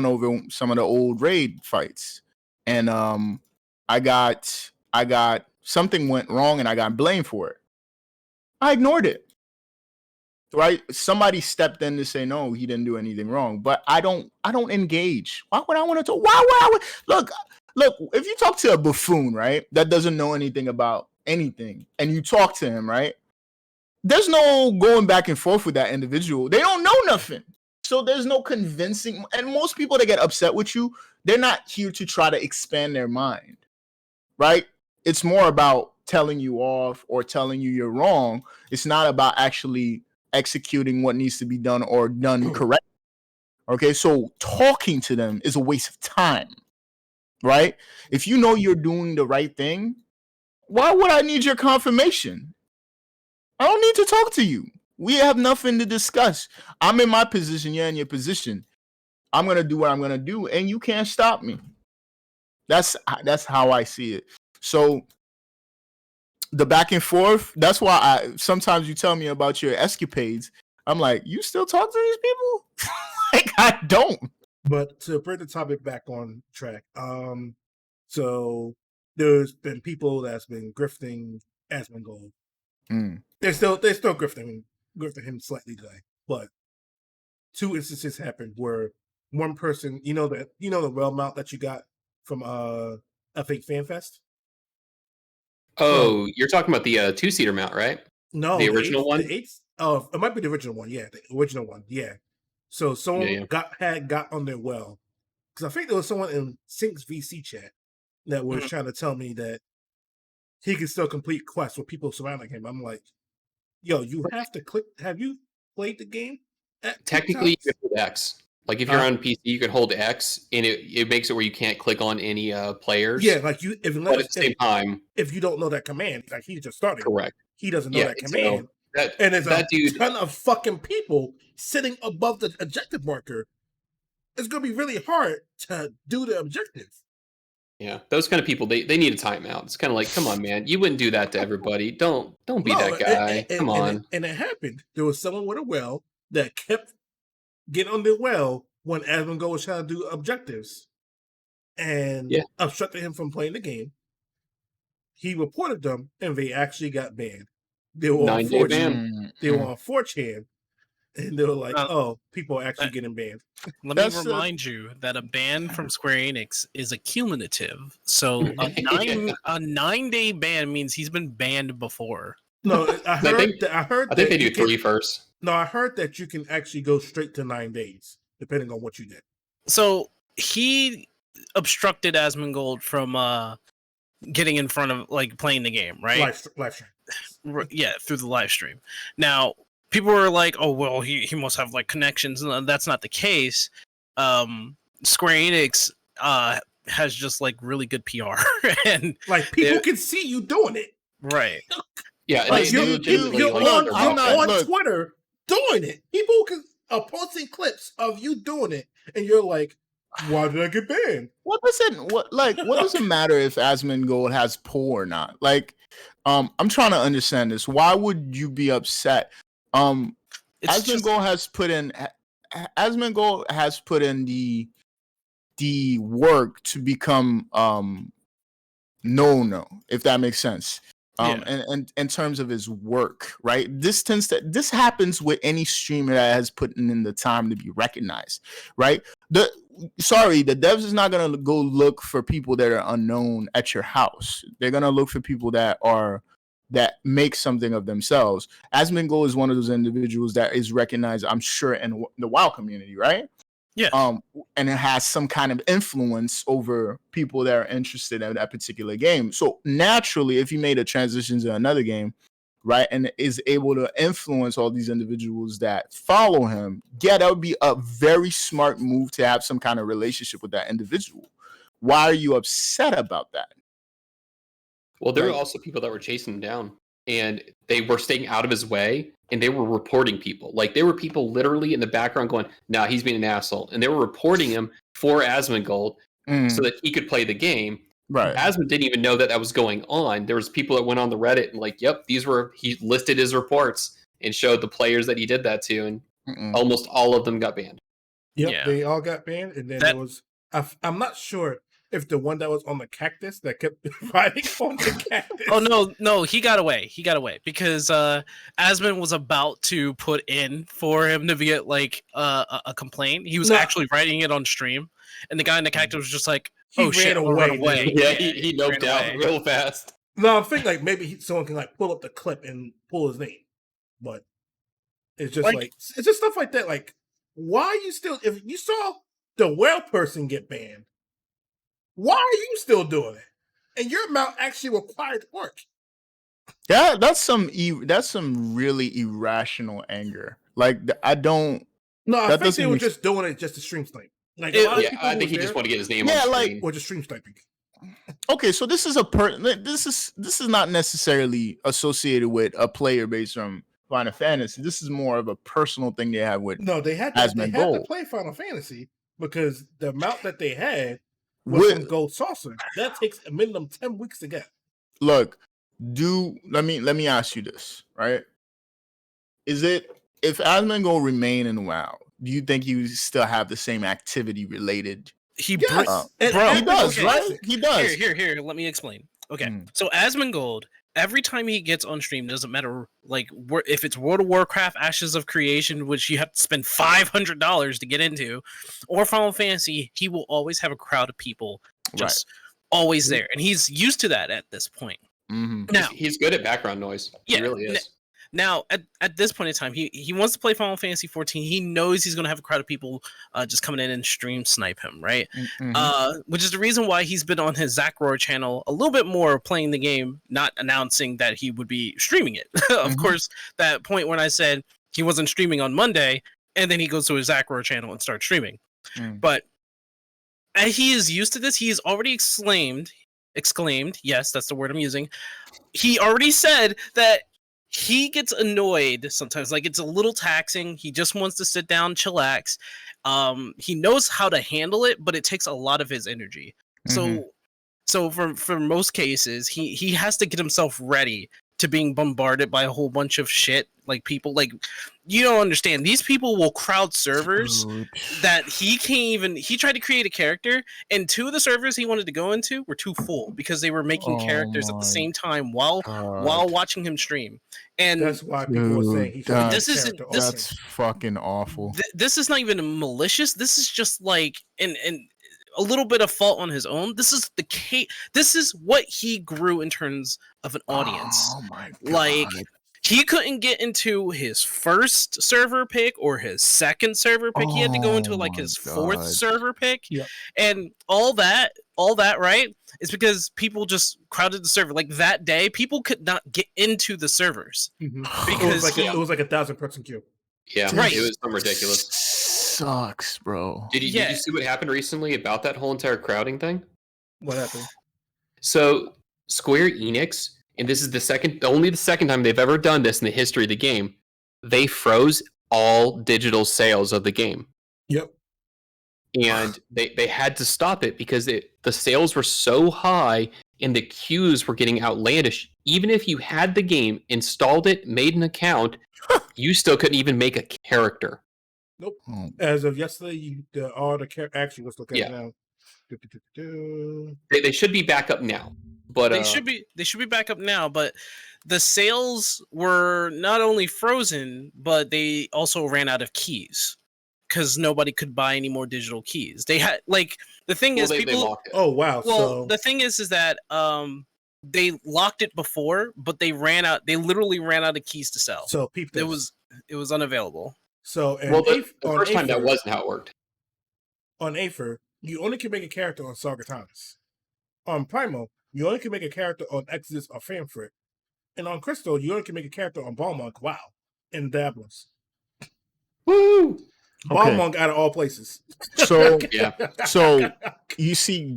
over some of the old raid fights, and I got something went wrong and I got blamed for it. I ignored it. Right? Somebody stepped in to say no, he didn't do anything wrong. But I don't engage. Why would I want to talk? Why would look, if you talk to a buffoon, right, that doesn't know anything about anything, and you talk to him, right, there's no going back and forth with that individual. They don't know nothing. So there's no convincing. And most people that get upset with you, they're not here to try to expand their mind, right? It's more about telling you off or telling you you're wrong. It's not about actually executing what needs to be done or done correctly. Okay, so talking to them is a waste of time, right? If you know you're doing the right thing, why would I need your confirmation? I don't need to talk to you. We have nothing to discuss. I'm in my position. You're in your position. I'm gonna do what I'm gonna do, and you can't stop me. That's how I see it. So the back and forth. That's why sometimes you tell me about your escapades. I'm like, you still talk to these people? Like, I don't. But to bring the topic back on track, so there's been people that's been grifting Asmongold. They're still grifting him slightly today, but 2 instances happened where one person, the whale mount that you got from F8 FanFest. Oh, you're talking about the 2-seater mount, right? No, the original one. Oh, it might be the original one. Yeah, the original one. Yeah. So someone got on their well, because I think there was someone in Sync's VC chat that was trying to tell me that he can still complete quests with people surrounding him. I'm like, yo, you have to click. Have you played the game? Technically, you can hold X. Like if you're on PC, you can hold X, and it makes it where you can't click on any players. Yeah, like but at the same time, if you don't know that command, like he just started. Correct. He doesn't know that command. So and there's a ton of fucking people sitting above the objective marker. It's gonna be really hard to do the objective. Yeah, those kind of people, they need a timeout. It's kind of like, come on, man, you wouldn't do that to everybody. Don't be that guy. Come on. And it happened. There was someone with a well that kept getting on their well when Asmongold was trying to do objectives, and obstructed him from playing the game. He reported them, and they actually got banned. They were on 4chan. They were on 4chan, and they were like, "Oh, people are actually getting banned." Let me remind you that a ban from Square Enix is a cumulative. So a 9-day ban means he's been banned before. No, I heard. I think they do 3 first. No, I heard that you can actually go straight to 9 days, depending on what you did. So he obstructed Asmongold from getting in front of, like, playing the game, right? Live stream. Yeah, through the live stream. Now, people were like, "Oh, well, he must have like connections," and that's not the case. Square Enix has just like really good PR, and like people can see you doing it, right? Yeah, like you're on Twitter doing it. People are posting clips of you doing it, and you're like, "Why did I get banned?" What does it matter if Asmongold has pull or not? Like, I'm trying to understand this. Why would you be upset? Asmongold has put in the work to become no, if that makes sense. And in terms of his work, right? This happens with any streamer that has put in the time to be recognized, right? The devs is not gonna go look for people that are unknown at your house. They're gonna look for people that make something of themselves. Asmongold is one of those individuals that is recognized, I'm sure, in the WoW community, right? Yeah. And it has some kind of influence over people that are interested in that particular game. So naturally, if he made a transition to another game, right, and is able to influence all these individuals that follow him, that would be a very smart move to have some kind of relationship with that individual. Why are you upset about that? Well, there were also people that were chasing him down, and they were staying out of his way, and they were reporting people. Like, there were people literally in the background going, "Nah, he's being an asshole," and they were reporting him for Asmongold so that he could play the game. Right. Asmon didn't even know that was going on. There was people that went on the Reddit and like, "Yep, he listed his reports and showed the players that he did that to, and almost all of them got banned." Yep, they all got banned, and then there was. I'm not sure if the one that was on the cactus that kept riding on the cactus. Oh no, he got away. He got away because Asmon was about to put in for him to get like a complaint. He was actually writing it on stream, and the guy in the cactus was just like, "Oh shit, run away!" Yeah, he noped out real fast. No, I'm thinking like maybe someone can like pull up the clip and pull his name, but it's just like it's just stuff like that. Like, why are you still? If you saw the whale person get banned, why are you still doing it? And your amount actually required work. Yeah, that's some really irrational anger. Like, I don't. No, I think they were just doing it just to stream snipe. Like, I think he just wanted to get his name on screen. Or just stream sniping. Okay, so this is this is not necessarily associated with a player base from Final Fantasy. This is more of a personal thing they have with No, they had to Asmongold. play Final Fantasy because the amount that they had was from With, Gold Saucer. That takes a minimum 10 weeks to get. look, let me ask you this, right? Is it if Asmongold remain in WoW, do you think you still have the same activity related? He Yes, and bro, He does, okay. right? He does. Here. Let me explain. Okay, Mm. so Asmongold, every time he gets on stream, doesn't matter like if it's World of Warcraft Ashes of Creation, which you have to spend $500 to get into, or Final Fantasy, he will always have a crowd of people just always there, and he's used to that at this point. Mm-hmm. Now, He's good at background noise. Yeah, He really is. now at this point in time, he wants to play Final Fantasy 14. He knows he's going to have a crowd of people just coming in and stream snipe him, right? Mm-hmm. Which is the reason why he's been on his Zach Roar channel a little bit more, playing the game, not announcing that he would be streaming it. Of Mhm. course, that point when I said he wasn't streaming on Monday, and then he goes to his Zach Roar channel and starts streaming. Mm. But and he is used to this. He has already exclaimed, yes, that's the word I'm using. He already said that he gets annoyed sometimes, like it's a little taxing. He just wants to sit down, chillax. He knows how to handle it, but it takes a lot of his energy. Mhm. So for most cases, he has to get himself ready to being bombarded by a whole bunch of shit. Like people, like you don't understand. These people will crowd servers Dude. that he can't even. He tried to create a character, and two of the servers he wanted to go into were too full because they were making Oh characters at my the same time while God. watching him stream. And That's why people were saying he Dude, should have this isn't- character this- open. That's fucking awful. this is not even malicious. This is just like and a little bit of fault on his own. This is the case. This is what he grew in terms of an audience. Oh my God. Like he couldn't get into his first server pick or his second server pick. He had to go into Oh like my his fourth God. server pick. Yep. And all that, right, is because people just crowded the server. Like that day, people could not get into the servers. Mhm. Because it was like a 1,000-person queue. Yeah, Right. it was some ridiculous. Sucks, bro. Did Yeah. you see what happened recently about that whole entire crowding thing? What happened? So Square Enix, and this is only the second time they've ever done this in the history of the game, they froze all digital sales of the game. Yep. And they had to stop it because the sales were so high and the queues were getting outlandish. Even if you had the game, installed it, made an account, you still couldn't even make a character. Oh, As of yesterday, actually, let's look at Yeah. it now. Do. They should be back up now. But they should be back up now, but the sales were not only frozen, but they also ran out of keys because nobody could buy any more digital keys. They had like the thing is they people. locked it. Oh wow! Well, so the thing is that they locked it before, but they ran out. They literally ran out of keys to sell. so peep this. It was unavailable. So Well, the on first time that Aether- wasn't how it worked. on Aether, you only can make a character on Sargatanas. On Primo, you only can make a character on Exodus or Famfrit. And on Crystal, you only can make a character on Balmung, wow, and Dablers. Woo! Balmung out of all places. So Yeah. So you see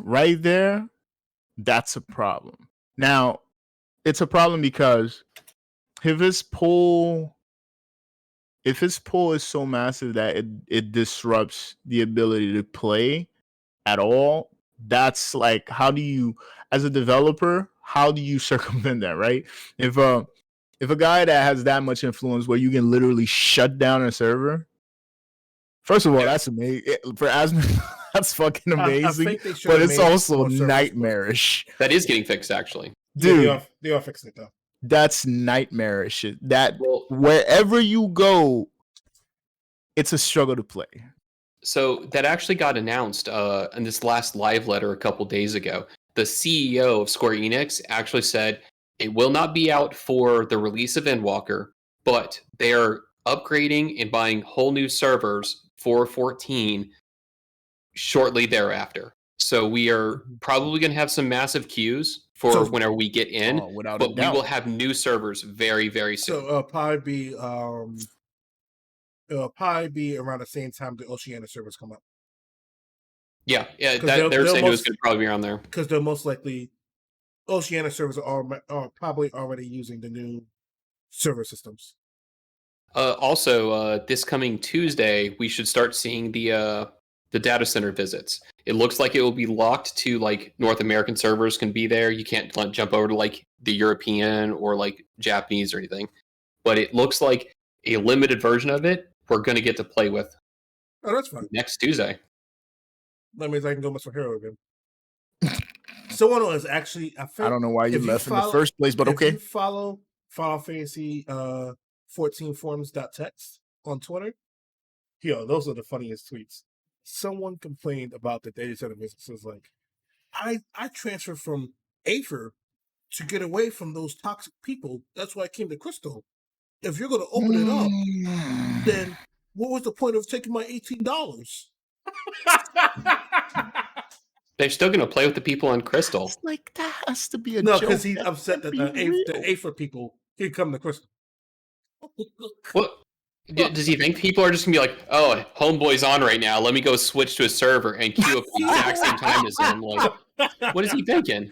right there, that's a problem. Now, it's a problem because if his pool is so massive that it disrupts the ability to play at all, that's like, how do you, as a developer, how do you circumvent that, right? If a guy that has that much influence where you can literally shut down a server, first of all, that's amazing. For Asmon, that's fucking amazing. think they should But have it's made also more servers. nightmarish. That is getting fixed, actually. Dude, Yeah, they are fixing it though. that's nightmarish. That Well, wherever you go, it's a struggle to play. so that actually got announced in this last live letter a couple days ago. The CEO of Square Enix actually said it will not be out for the release of Endwalker, but they are upgrading and buying whole new servers for 14 shortly thereafter. So we are probably going to have some massive queues for So- whenever we get in, Oh, without a but we doubt. will have new servers very, very soon. So it'll probably be around the same time the Oceania servers come up. yeah, 'Cause they'll they're saying it was most- going to probably be around there. Because they're most likely Oceania servers are probably already using the new server systems. Also, this coming Tuesday, we should start seeing the data center visits. It looks like it will be locked to like North American servers can be there. You can't jump over to like the European or like Japanese or anything. But it looks like a limited version of it we're going to get to play with Oh, that's fine. next Tuesday. That means I can go mess with Hero again. Someone was actually, I don't know why you if left in the follow- first place, but if okay. you follow Final Fantasy 14 forums.text on Twitter, those are the funniest tweets. Someone complained about the data center business. It was like, I transferred from Aether to get away from those toxic people. That's why I came to Crystal. If you're going to open it up, then what was the point of taking my $18? They're still going to play with the people on Crystal. It's like that has to be a No, joke. because he's That upset that can't be the real. Aether people can come to Crystal. What? Does he think people are just going to be like, oh, Homeboy's on right now. Let me go switch to a server and queue up the exact same time as him? Like, what is he thinking?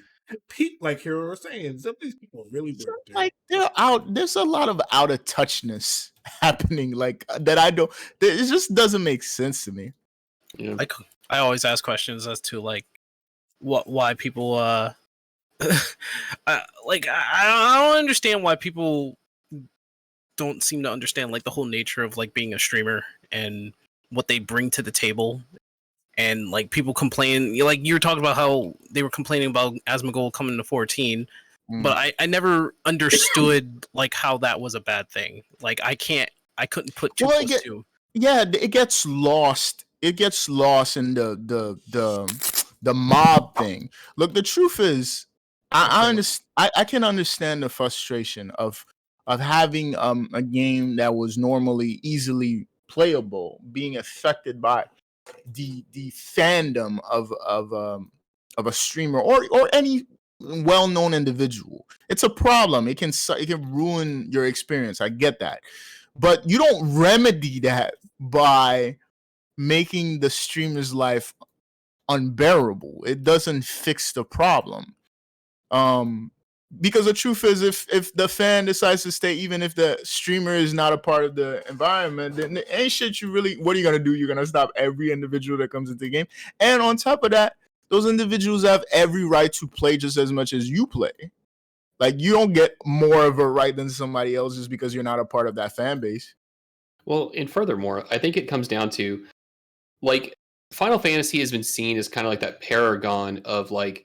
Like Hero was saying, some of these people are really weird. Dude. Like they're out. There's a lot of out of touchness happening. Like that I don't. It just doesn't make sense to me. Yeah. Like I always ask questions as to like why people like I don't understand why people don't seem to understand like the whole nature of like being a streamer and what they bring to the table. And like people complain, like you were talking about how they were complaining about Asmongold coming to 14, but I never understood like how that was a bad thing. Like I couldn't put two plus two. Yeah, it gets lost. It gets lost in the mob thing. Look, the truth is, I can understand the frustration of having a game that was normally easily playable being affected by the fandom of a streamer or any well-known individual. It's a problem. It can ruin your experience. I get that, but you don't remedy that by making the streamer's life unbearable. It doesn't fix the problem. Because the truth is, if the fan decides to stay, even if the streamer is not a part of the environment, then ain't shit you really, what are you going to do? You're going to stop every individual that comes into the game. And on top of that, those individuals have every right to play just as much as you play. Like, you don't get more of a right than somebody else just because you're not a part of that fan base. Well, and furthermore, I think it comes down to, like, Final Fantasy has been seen as kind of like that paragon of, like,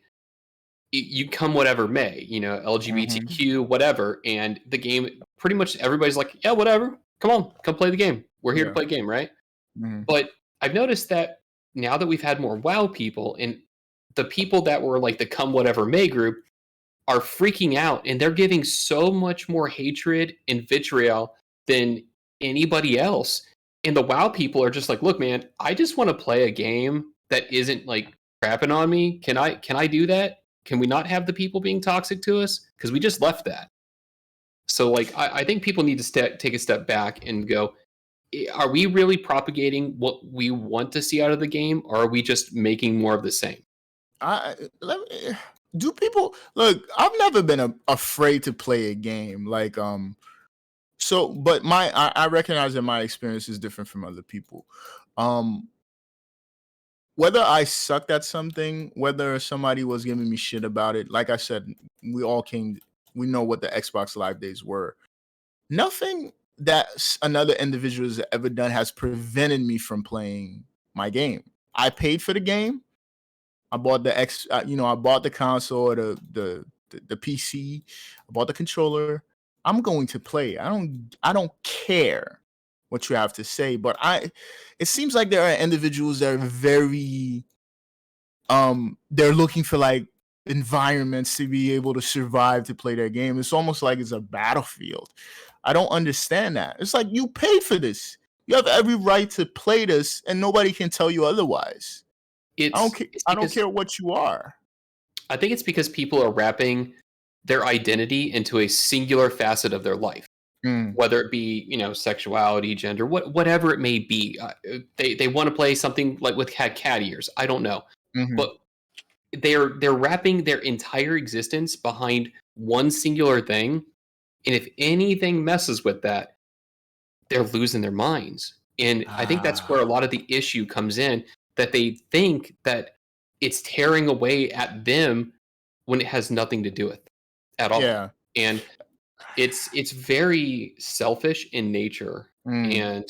you come whatever may, LGBTQ, whatever, and the game, pretty much everybody's like, yeah, whatever, come play the game. We're here to play the game, right? Mm-hmm. But I've noticed that now that we've had more WoW people, and the people that were like the come whatever may group are freaking out, and they're giving so much more hatred and vitriol than anybody else. And the WoW people are just like, look, man, I just want to play a game that isn't like crapping on me. Can I do that? Can we not have the people being toxic to us? Because we just left that. So, like, I think people need to take a step back and go, are we really propagating what we want to see out of the game, or are we just making more of the same? Do people look? I've never been afraid to play a game. Like, but I recognize that my experience is different from other people. Whether I sucked at something, whether somebody was giving me shit about it, like I said, we know what the Xbox Live days were. Nothing that another individual has ever done has prevented me from playing my game. I paid for the game. I bought I bought the console or the PC. I bought the controller. I'm going to play. I don't care what you have to say, but it seems like there are individuals that are very they're looking for like environments to be able to survive to play their game. It's almost like it's a battlefield. I don't understand that. It's like, you paid for this. You have every right to play this, and nobody can tell you otherwise. I don't care what you are. I think it's because people are wrapping their identity into a singular facet of their life. Whether it be, sexuality, gender, whatever it may be. They want to play something like with cat ears. I don't know. Mm-hmm. But they're wrapping their entire existence behind one singular thing. And if anything messes with that, they're losing their minds. And I think that's where a lot of the issue comes in, that they think that it's tearing away at them when it has nothing to do with at all. Yeah. And it's very selfish in nature. And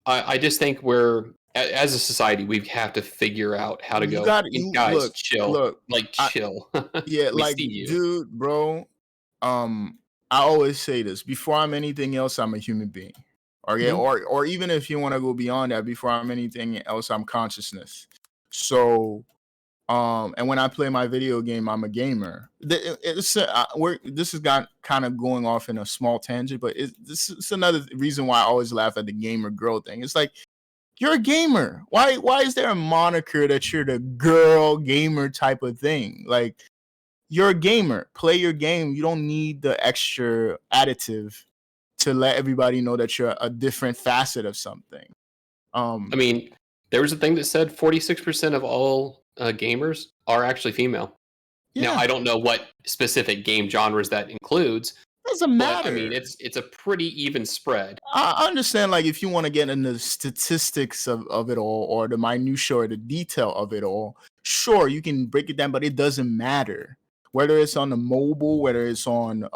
I just think as a society, we have to figure out how to go. Guys, chill. Chill. Yeah, We like, see you. dude, bro. I always say this: before I'm anything else, I'm a human being. Okay, or even if you want to go beyond that, before I'm anything else, I'm consciousness. So, and when I play my video game, I'm a gamer. This has got kind of going off in a small tangent, but this is another reason why I always laugh at the gamer girl thing. It's like, you're a gamer. Why is there a moniker that you're the girl gamer type of thing? Like, you're a gamer. Play your game. You don't need the extra additive to let everybody know that you're a different facet of something. I mean, there was a thing that said 46% of all gamers are actually female. Now, I don't know what specific game genres that includes. Doesn't matter. But, I mean, it's a pretty even spread. I understand, like, if you want to get into the statistics of it all, or the minutia or the detail of it all, sure, you can break it down, but it doesn't matter. Whether it's on the mobile, whether it's on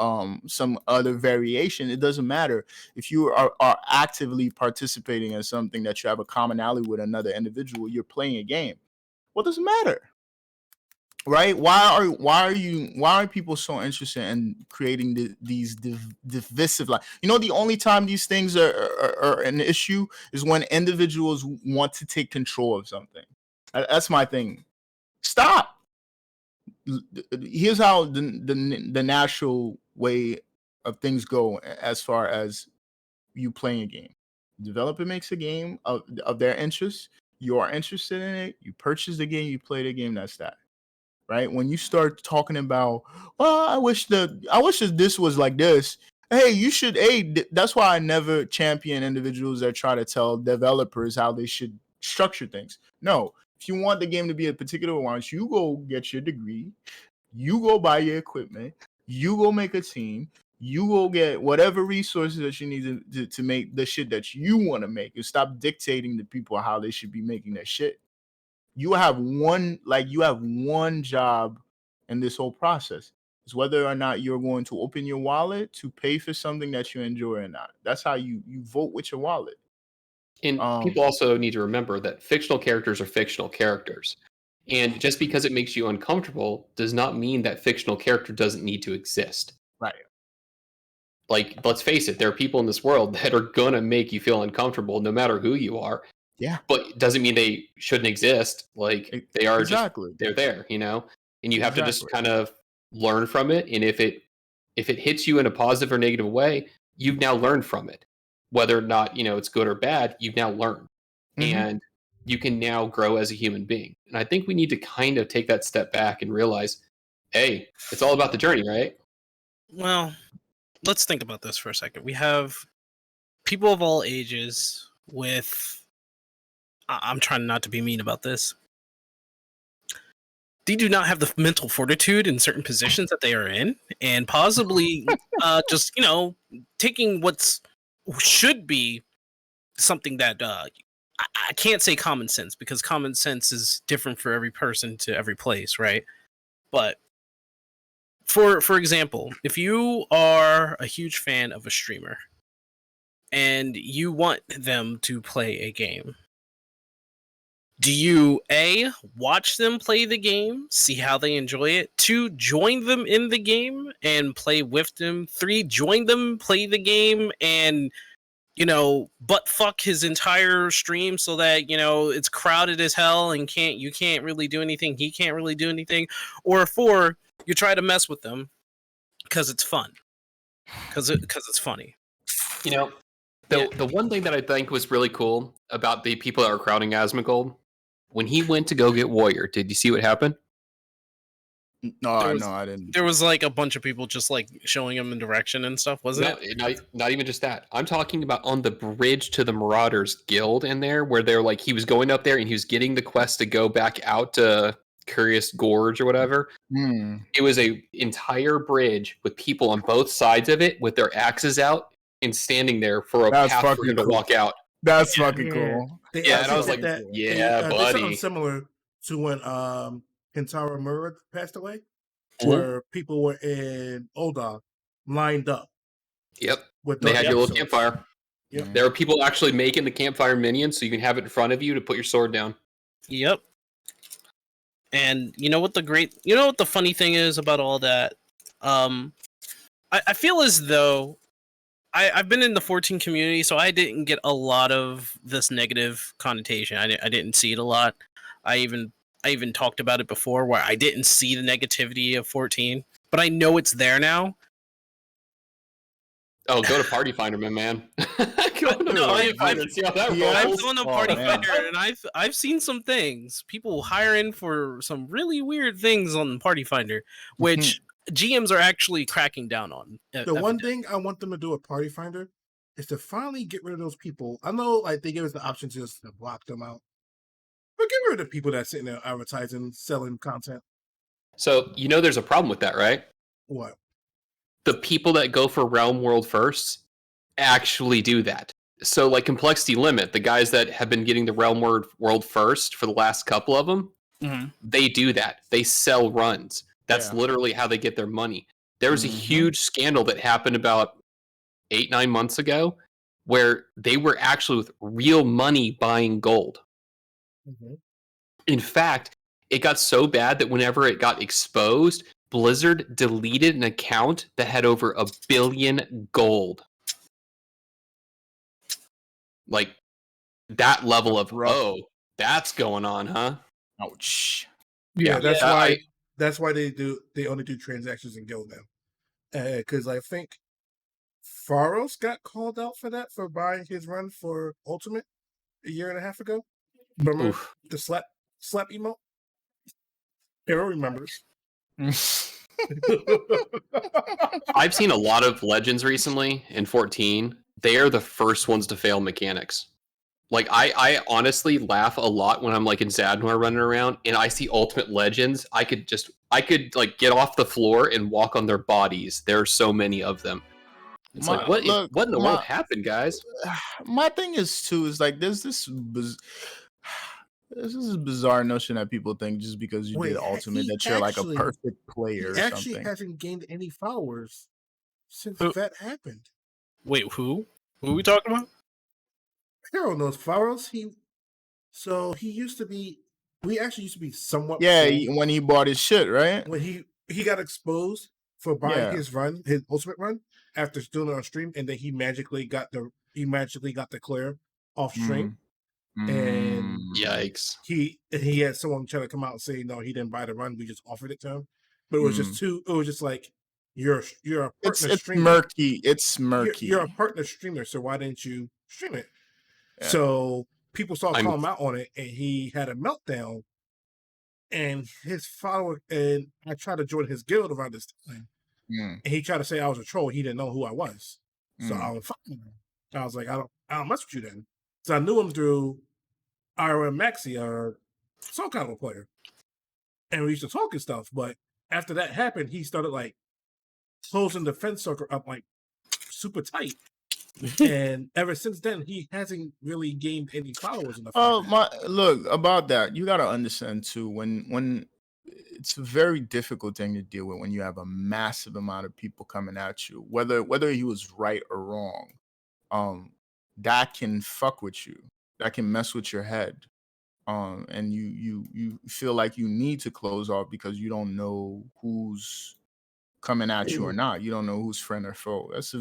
some other variation, it doesn't matter. If you are actively participating in something that you have a commonality with another individual, you're playing a game. What does it matter? Right? Why are people so interested in creating these divisive lines? You know, the only time these things are an issue is when individuals want to take control of something. That's my thing. Stop. Here's how the natural way of things go as far as you playing a game. The developer makes a game of their interest. You are interested in it. You purchase the game. You play the game. That's that. Right? When you start talking about, oh, I wish that this was like this. Hey, you should. Hey, that's why I never champion individuals that try to tell developers how they should structure things. No. If you want the game to be a particular one, you go get your degree, you go buy your equipment, you go make a team, you go get whatever resources that you need to make the shit that you want to make, and stop dictating to people how they should be making their shit. You have one job in this whole process. It's whether or not you're going to open your wallet to pay for something that you enjoy or not. That's how you vote with your wallet. And people also need to remember that fictional characters are fictional characters. And just because it makes you uncomfortable does not mean that fictional character doesn't need to exist. Right. Like, let's face it, there are people in this world that are going to make you feel uncomfortable no matter who you are. Yeah. But it doesn't mean they shouldn't exist. Like, they are exactly. They're there, you know? And you have to just kind of learn from it. And if it hits you in a positive or negative way, you've now learned from it. Whether or not, you know, it's good or bad, you've now learned. And you can now grow as a human being. And I think we need to kind of take that step back and realize, hey, it's all about the journey, right? Well, let's think about this for a second. We have people of all ages with, I'm trying not to be mean about this, they do not have the mental fortitude in certain positions that they are in, and possibly just, you know, taking what's should be something that I can't say common sense, because common sense is different for every person to every place, right? But for example, if you are a huge fan of a streamer and you want them to play a game, do you A, watch them play the game, see how they enjoy it, 2, join them in the game and play with them, 3, join them, play the game, and, you know, butt fuck his entire stream so that, you know, it's crowded as hell and you can't really do anything, he can't really do anything, or 4, you try to mess with them because it's fun, because it's funny. You know, the one thing that I think was really cool about the people that were crowding Asmongold, when he went to go get Warrior, did you see what happened? No, I didn't. There was like a bunch of people just like showing him in direction and stuff, wasn't it? Not even just that. I'm talking about on the bridge to the Marauders Guild in there, where they're like, he was going up there and he was getting the quest to go back out to Curious Gorge or whatever. Hmm. It was a entire bridge with people on both sides of it with their axes out and standing there for a That's path for fucking him to cool. walk out. That's Yeah. fucking cool. They Yeah, and I actually was did like, that. yeah, They did something buddy. similar to when Kentaro Miura passed away, Mhm. where people were in Oda lined up Yep. with They their had your little swords. campfire. Yep. There are people actually making the campfire minions so you can have it in front of you to put your sword down. Yep. And you know what the funny thing is about all that? I feel as though I've been in the 14 community, so I didn't get a lot of this negative connotation. I didn't see it a lot. I even talked about it before where I didn't see the negativity of 14, but I know it's there now. Oh, go to Party Finder, my man. Go to No, Party I've- Finder and see how that Yeah, I've rolls. gone to Oh, Party man. Finder and I've seen some things. People hiring for some really weird things on Party Finder, which GMs are actually cracking down on. The one thing I want them to do at Party Finder is to finally get rid of those people. I know, like, they give us the option to just block them out, but get rid of the people that's sitting there advertising, selling content. So, there's a problem with that, right? What? The people that go for Realm World first actually do that. So, like Complexity Limit, the guys that have been getting the Realm World first for the last couple of them, Mhm. they do that. They sell runs. That's Yeah. literally how they get their money. There was a Mhm. huge scandal that happened about 8-9 months ago where they were actually with real money buying gold. Mm-hmm. In fact, it got so bad that whenever it got exposed, Blizzard deleted an account that had over 1 billion gold. Like, that level of, Rough. oh, that's going on, huh? Ouch. Yeah, that's Yeah, why. That's why they only do transactions in Guild now, because I think Faros got called out for that for buying his run for Ultimate a year and a half ago. Remember Oof. the slap emote? Hero remembers. I've seen a lot of Legends recently in 14. They are the first ones to fail mechanics. Like, I honestly laugh a lot when I'm like in Zadnor running around and I see Ultimate Legends. I could like get off the floor and walk on their bodies. There are so many of them. It's like, what in the world happened, guys? My thing is like there's this bizarre notion that people think just because you did Ultimate that you're like a perfect player or actually something. hasn't gained any followers since Who? that happened. Wait, who? Who are we talking about? Hero knows Faros. He used to be. We actually used to be somewhat. Yeah, cool when he bought his shit, right? when he got exposed for buying his Ultimate run after doing it on stream, and then he magically got the clear off stream. And Yikes. He had someone try to come out and say no, he didn't buy the run. We just offered it to him, but it was just too. It was just like you're a partner It's streamer. murky. It's murky. You're a partner streamer, so why didn't you stream it? Yeah. So people started calling him out on it, and he had a meltdown. And his follower, and I tried to join his guild around this time, and he tried to say I was a troll. He didn't know who I was, so I was fucking him. I was like, I don't mess with you then. So I knew him through IRM Maxi, our Soul Calibur player, and we used to talk and stuff. But after that happened, he started like closing the fence circle up like super tight. And ever since then, he hasn't really gained any followers enough. Look about that. You gotta understand too. When it's a very difficult thing to deal with when you have a massive amount of people coming at you, whether he was right or wrong, that can fuck with you. That can mess with your head. And you feel like you need to close off because you don't know who's coming at you or not. You don't know who's friend or foe. That's a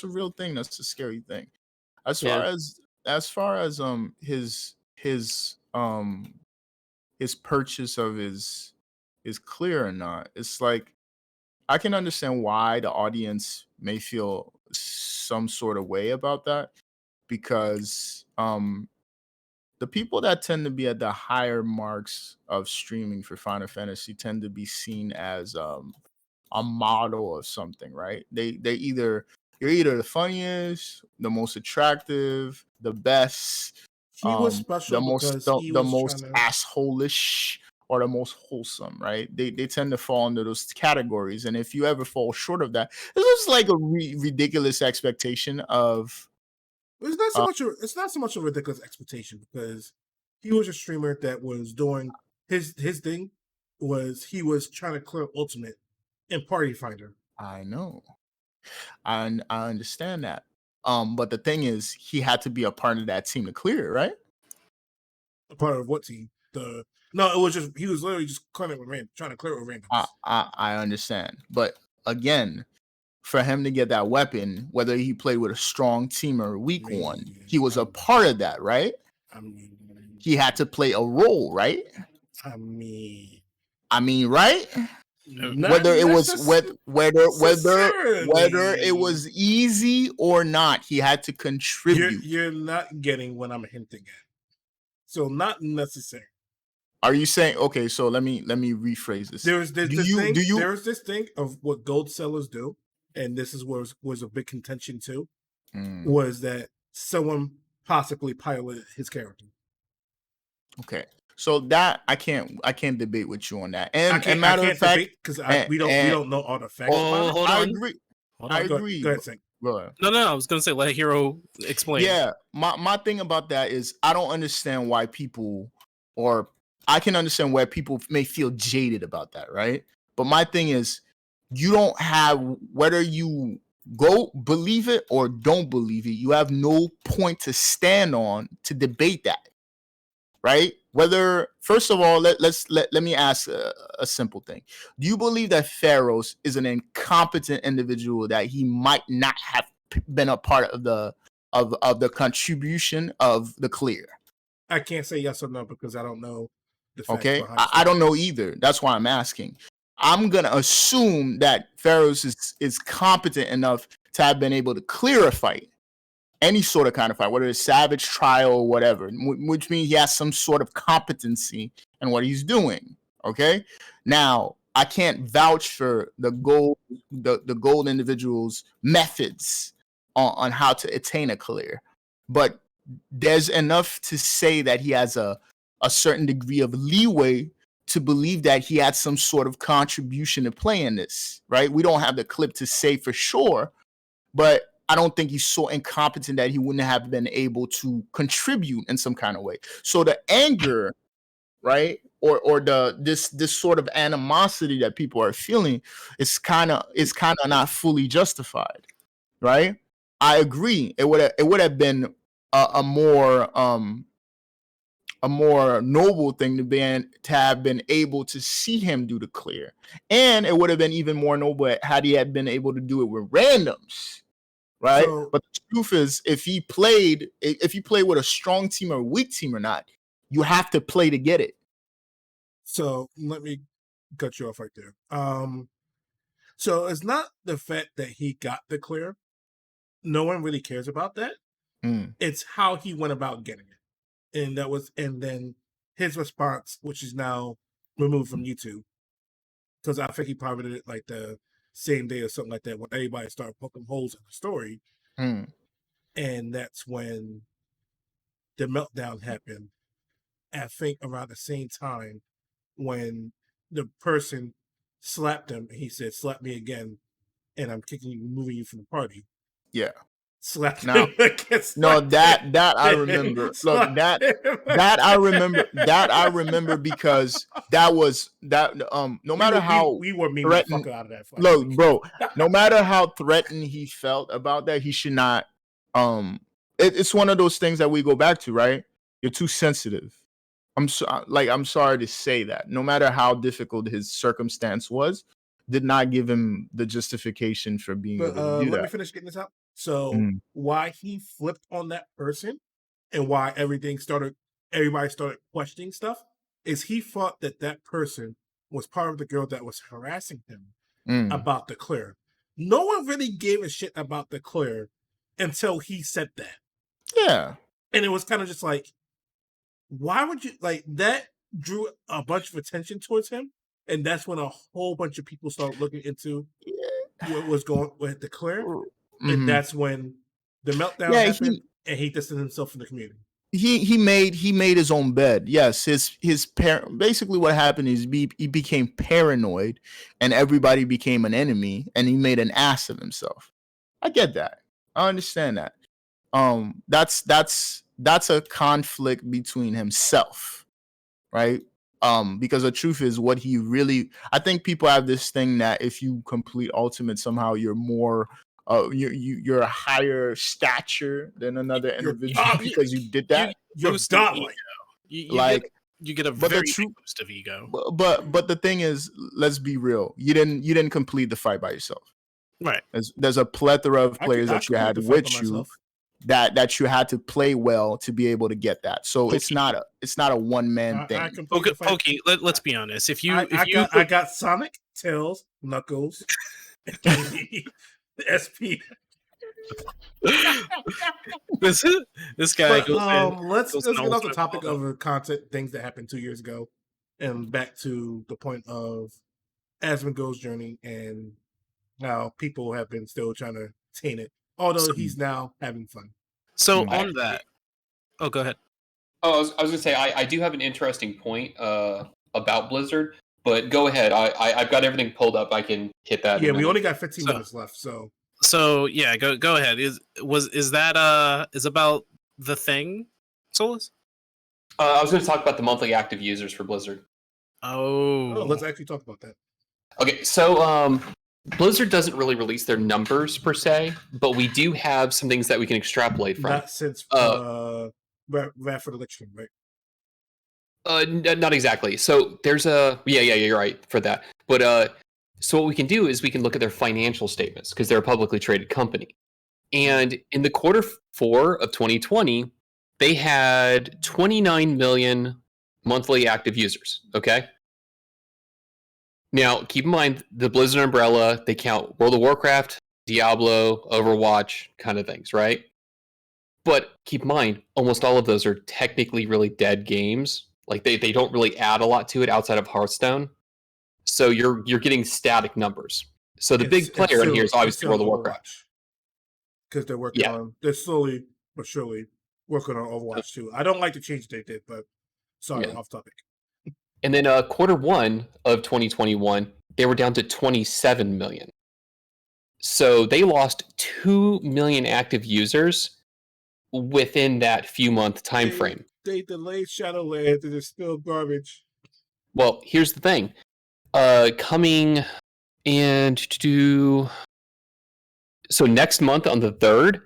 real thing. That's a scary thing. As far as his purchase of his clear or not, it's like I can understand why the audience may feel some sort of way about that, because the people that tend to be at the higher marks of streaming for Final Fantasy tend to be seen as a model of something, right? You're either the funniest, the most attractive, the best, He was the special most because the, he the was most trying to. asshole-ish or the most wholesome, right? They tend to fall into those categories, and if you ever fall short of that, this is like a ridiculous expectation of It's not so much a ridiculous expectation because he was a streamer that was doing his thing was he was trying to clear Ultimate and Party Finder. I know. I understand that. But the thing is, he had to be a part of that team to clear it, right? A part of what team? No, it was just he was literally just clearing it with trying to clear it with randoms. I understand, but again, for him to get that weapon, whether he played with a strong team or a weak one, he was a part of that, right? I mean, He had to play a role, right? I mean, Right? not Whether it was necessarily. whether it was easy or not, he had to contribute. You're not getting what I'm hinting at. So not necessary. Are you saying okay? So let me rephrase this. There's this thing of what gold sellers do, and this is was a big contention too. Was that someone possibly piloted his character? Okay, so that I can't debate with you on that. And matter of fact, because we don't know all the facts. Hold I on. agree. Hold I on. agree. Go ahead, Sink. Go ahead. No, I was gonna say let Hero explain. Yeah, my thing about that is I don't understand why people, or I can understand where people may feel jaded about that, right? But my thing is, you don't have, whether you go believe it or don't believe it, you have no point to stand on to debate that, right? Whether, first of all, let me ask a simple thing. Do you believe that Pharaohs is an incompetent individual, that he might not have been a part of the contribution of the clear? I can't say yes or no because I don't know the facts Okay, behind I don't know either. That's why I'm asking. I'm gonna assume that Pharaohs is competent enough to have been able to clear a fight, any sort of kind of fight, whether it's savage, trial, or whatever, which means he has some sort of competency in what he's doing. Okay, now I can't vouch for the gold individual's methods on how to attain a clear, but there's enough to say that he has a certain degree of leeway to believe that he had some sort of contribution to play in this, right? We don't have the clip to say for sure, but I don't think he's so incompetent that he wouldn't have been able to contribute in some kind of way. So the anger, right, or this sort of animosity that people are feeling is kind of not fully justified, right? I agree. It would have been a more noble thing to have been able to see him do the clear, and it would have been even more noble had he had been able to do it with randoms, right? So, but the truth is, if you played with a strong team or a weak team or not, you have to play to get it. So let me cut you off right there. So it's not the fact that he got the clear. No one really cares about that. It's how he went about getting it. And then his response, which is now removed from YouTube. Because I think he probably did it like the same day or something like that when everybody started poking holes in the story. And that's when the meltdown happened. I think around the same time when the person slapped him and he said, "Slap me again, and I'm kicking you, removing you from the party." Yeah. Slapped Now, him against no, that I remember. Look, that I remember because that was that. No matter how we were memeing the threatened, fuck out of that. look, bro. No matter how threatened he felt about that, he should not. It's one of those things that we go back to, right? You're too sensitive. I'm sorry to say that. No matter how difficult his circumstance was, did not give him the justification for being able to do that. Let me finish getting this out. So why he flipped on that person and why everybody started questioning stuff is he thought that person was part of the girl that was harassing him about the clear. No one really gave a shit about the clear until he said that. Yeah. And it was kind of just like, why would you, like, that drew a bunch of attention towards him. And that's when a whole bunch of people started looking into what was going with the clear. And that's when the meltdown happened and he distanced himself from the community. he made his own bed. Yes, his parent. Basically, what happened is he became paranoid, and everybody became an enemy, and he made an ass of himself. I get that. I understand that. That's a conflict between himself, right? Because the truth is, what he really, I think people have this thing that if you complete ultimate, somehow you're more, you're a higher stature than another You're individual godlike. because you did that. You're boost of godlike. ego. Like, You get a but the very truth- big boost of ego. but the thing is, let's be real. You didn't complete the fight by yourself. Right. There's a plethora of I players could- I that you could had do the fight with by you myself. that you had to play well to be able to get that. So it's not a one man thing. I completed Okay, the fight. Pokey, let's be honest. If you I got Sonic, Tails, Knuckles, SP. this guy But, goes let's goes get in off the ultimate topic mode. of the content things that happened 2 years ago, and back to the point of Asmongold's journey and how people have been still trying to taint it, although he's now having fun. So Hmm. on that, oh, go ahead. Oh, I was gonna say I do have an interesting point about Blizzard, but go ahead. I've got everything pulled up. I can hit that. in a Yeah, we minute. only got 15 So- minutes left, so So yeah, go ahead. Is that about the thing, Solus? I was going to talk about the monthly active users for Blizzard. let's actually talk about that. Okay, so Blizzard doesn't really release their numbers per se, but we do have some things that we can extrapolate from. Not since Wrath for the Lich King, right? Not exactly. So there's yeah, you're right for that. But so what we can do is we can look at their financial statements because they're a publicly traded company. And in the quarter 4 of 2020, they had 29 million monthly active users. Okay. Now, keep in mind the Blizzard umbrella, they count World of Warcraft, Diablo, Overwatch kind of things, right? But keep in mind, almost all of those are technically really dead games. Like they don't really add a lot to it outside of Hearthstone. So you're getting static numbers. So the big player in here is obviously World of Warcraft. Because they're working they're slowly but surely working on Overwatch too. I don't like the change they did, but sorry, Yeah. off topic. And then quarter 1 of 2021, they were down to 27 million. So they lost 2 million active users within that few month time frame. They delayed Shadowlands and it's still garbage. Well, here's the thing. Coming and so next month on the 3rd,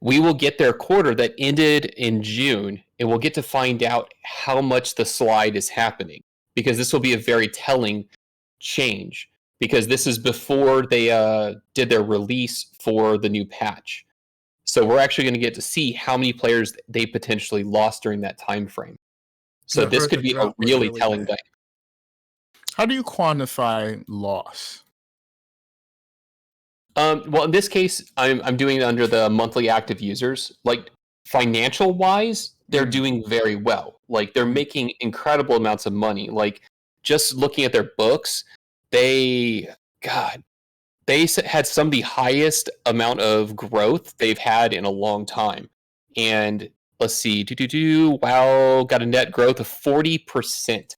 we will get their quarter that ended in June, and we'll get to find out how much the slide is happening, because this will be a very telling change, because this is before they did their release for the new patch. So we're actually going to get to see how many players they potentially lost during that time frame. So I've this heard could the be a drop was really really telling bad. thing. How do you quantify loss? Well, in this case, I'm doing it under the monthly active users. Like financial wise, they're doing very well. Like they're making incredible amounts of money. Like just looking at their books, they had some of the highest amount of growth they've had in a long time. And let's see, WoW got a net growth of 40%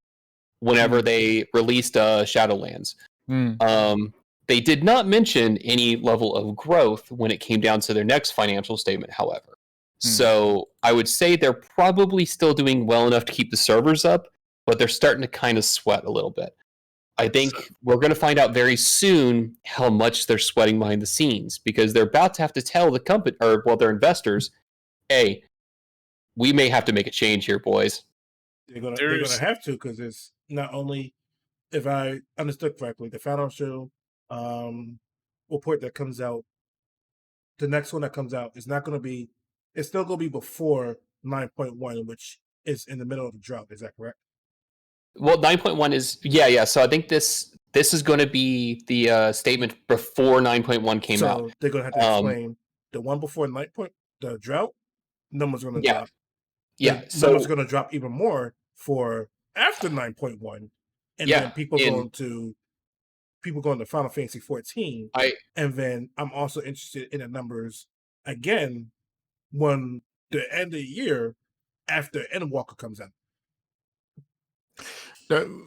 whenever they released Shadowlands. They did not mention any level of growth when it came down to their next financial statement, however. So I would say they're probably still doing well enough to keep the servers up, but they're starting to kind of sweat a little bit. I think we're going to find out very soon how much they're sweating behind the scenes, because they're about to have to tell the company, or well, their investors, hey, we may have to make a change here, boys. They're gonna There's- have to, because it's not only, if I understood correctly, the financial report that comes out, the next one that comes out is not going to be, it's still going to be before 9.1, which is in the middle of the drought. Is that correct? Well, 9.1 is yeah. So I think this is going to be the statement before 9.1 came out. So they're going to have to explain the one before the drought numbers going to drop. Yeah, The so numbers going to drop even more for after 9.1, and then people going to Final Fantasy 14. And then I'm also interested in the numbers again when the end of the year after Endwalker comes out.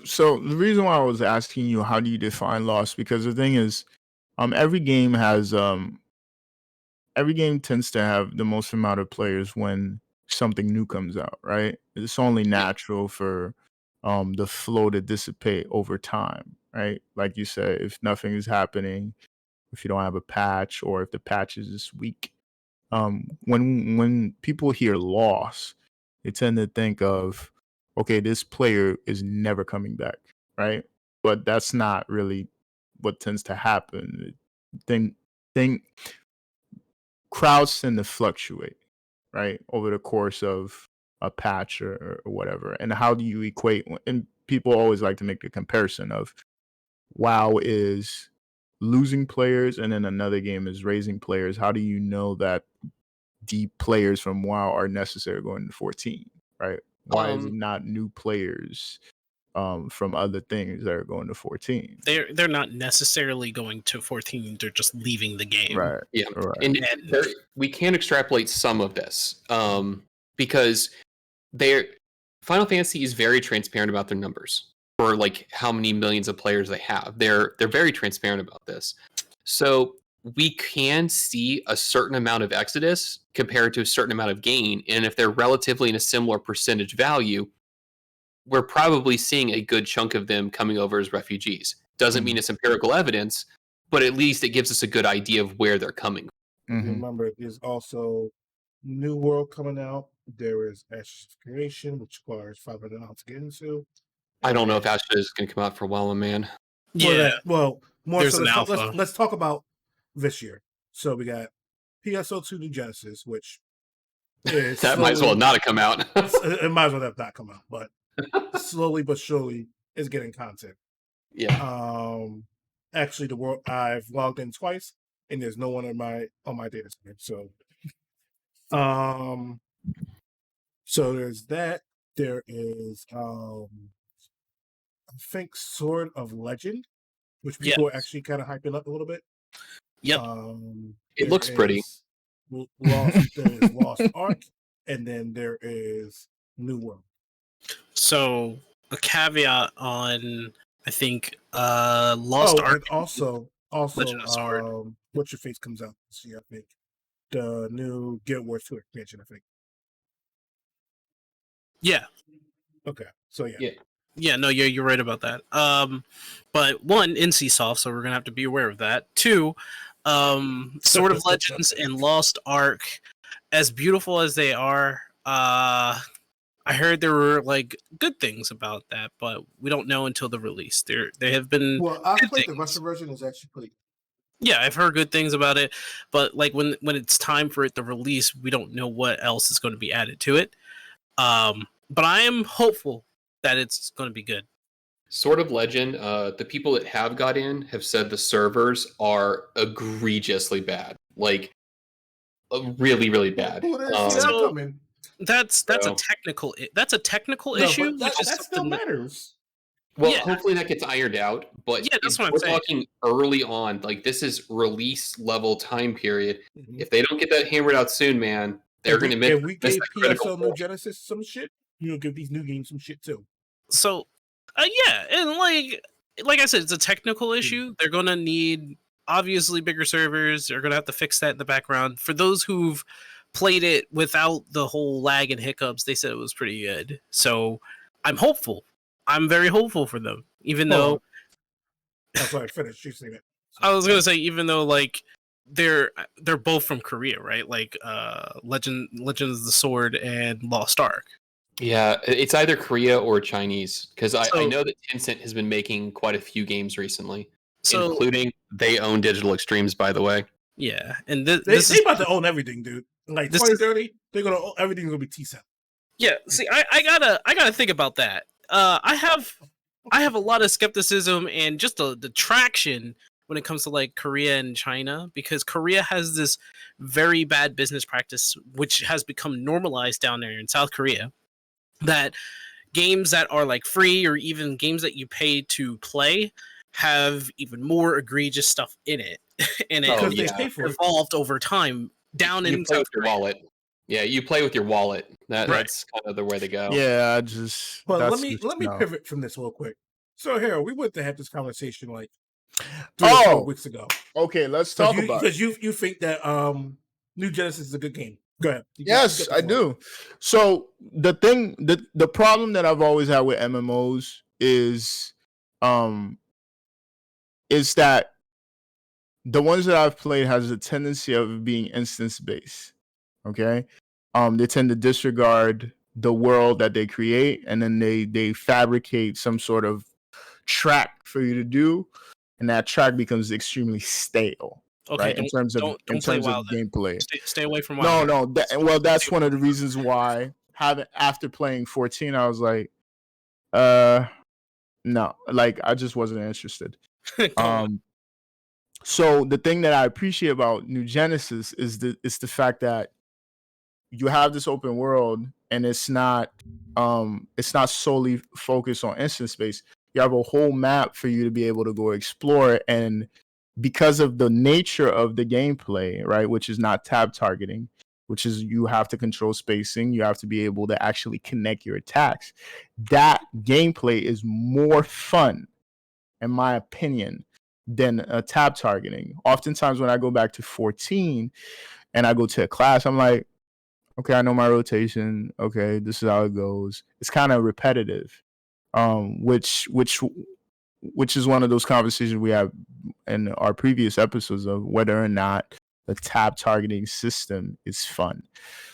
So the reason why I was asking you how do you define loss, because the thing is, every game has every game tends to have the most amount of players when something new comes out, right? It's only natural for the flow to dissipate over time, right? Like you said, if nothing is happening, if you don't have a patch, or if the patch is this weak, when people hear loss, they tend to think of, okay, this player is never coming back, right? But that's not really what tends to happen. Thing crowds tend to fluctuate, right, over the course of a patch or whatever. And how do you equate? And people always like to make the comparison of WoW is losing players, and then another game is raising players. How do you know that the players from WoW are necessary going to 14, right? Why is it not new players from other things that are going to 14? They're not necessarily going to 14. They're just leaving the game. Right. Yeah, Right. and we can extrapolate some of this because Final Fantasy is very transparent about their numbers for like how many millions of players they have. They're very transparent about this, so we can see a certain amount of exodus compared to a certain amount of gain, and if they're relatively in a similar percentage value, we're probably seeing a good chunk of them coming over as refugees. Doesn't mean it's empirical evidence, but at least it gives us a good idea of where they're coming from. Mhm. Remember, there's also New World coming out. There is Ashes of Creation, which requires $500 to get into. I don't know if Ashes is going to come out for a while, man. Yeah. Well, more There's so. an Let's alpha. let's talk about this year. So we got PSO2 New Genesis, which is That might as well slowly- not have come out. It might as well have not come out, but slowly but surely is getting content. Yeah. Actually, the world I've logged in twice, and there's no one on my data center. So there's that. There is I think Sword of Legend, which people are actually kind of hyping up a little bit. Yep. It looks pretty. There is Lost Ark, and then there is New World. So a caveat on, I think, Lost Ark. And also, Legend of Sword. What's Your Face comes out this year, I think. The new Guild Wars 2 expansion, I think. Yeah. Okay, so yeah. Yeah, no, you're right about that. But one, NCSoft, so we're gonna have to be aware of that. Two, Sword of Legends and Lost Ark, as beautiful as they are, I heard there were like good things about that, but we don't know until the release. They have been Well, I good played the things. Russian version, is actually pretty good. Yeah, I've heard good things about it, but like when it's time for it to release, we don't know what else is going to be added to it. But I am hopeful that it's going to be good. Sword of Legend, the people that have got in have said the servers are egregiously bad. Like, really, really bad. Who didn't see that So- coming? That's So- a technical No, issue. but that which is still something that- matters. Well, Yeah. hopefully that gets ironed out. But Yeah, that's if what I'm we're saying. talking early on. Like, this is release level time period. Mhm. If they don't get that hammered out soon, man, they're going to miss. If we miss gave that critical PSO New point. Genesis some shit, you know, give these new games some shit too. So, yeah, and like I said, it's a technical issue. They're gonna need obviously bigger servers. They're gonna have to fix that in the background. For those who've played it without the whole lag and hiccups, they said it was pretty good. So I'm hopeful. I'm very hopeful for them, even though That's why I finished. You say that. I was gonna say, even though like they're both from Korea, right? Like Legends of the Sword and Lost Ark. Yeah, it's either Korea or Chinese. Because I So- know that Tencent has been making quite a few games recently, So including they own Digital Extremes, by the way. yeah, and They this is about to own everything, dude. Like This is- 2030, they're gonna own, everything's gonna be T-Cell. yeah. See, I gotta think about that. I have a lot of skepticism and just the traction when it comes to like Korea and China, because Korea has this very bad business practice which has become normalized down there in South Korea, that games that are like free or even games that you pay to play have even more egregious stuff in it, and it Oh, Because yeah. they pay for it. evolved over time down You in play South with your Korea. wallet. Yeah, you play with your wallet. Right. That's kind of the way to go. Yeah, I just. But that's let me no. pivot from this real quick. So here we went to have this conversation like 3 or 4 weeks ago. Okay, let's talk about it. Because you think that New Genesis is a good game. Go ahead. Yes, I do. So the problem that I've always had with MMOs is that the ones that I've played has a tendency of being instance based. Okay. They tend to disregard the world that they create, and then they fabricate some sort of track for you to do, and that track becomes extremely stale. Okay, right? In terms of gameplay. Stay away from WoW. No. That's one of the reasons why after playing 14, I was like, no, like I just wasn't interested. So the thing that I appreciate about New Genesis is the fact that you have this open world, and it's not solely focused on instance space. You have a whole map for you to be able to go explore, and because of the nature of the gameplay, right, which is not tab targeting, which is you have to control spacing, you have to be able to actually connect your attacks. That gameplay is more fun, in my opinion, than tab targeting. Oftentimes when I go back to 14 and I go to a class, I'm like, okay, I know my rotation. Okay, this is how it goes. It's kind of repetitive, which is one of those conversations we have in our previous episodes of whether or not the tab targeting system is fun.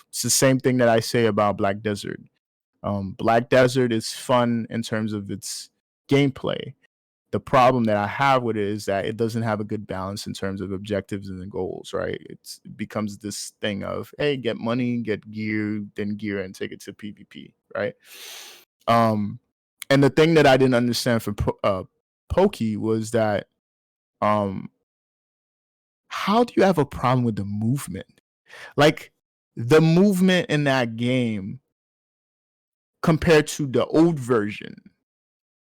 It's the same thing that I say about Black Desert. Black Desert is fun in terms of its gameplay. The problem that I have with it is that it doesn't have a good balance in terms of objectives and the goals, right? It becomes this thing of, hey, get money, get gear, then gear and take it to PvP, right? And the thing that I didn't understand for Pokey was that how do you have a problem with the movement? Like the movement in that game compared to the old version,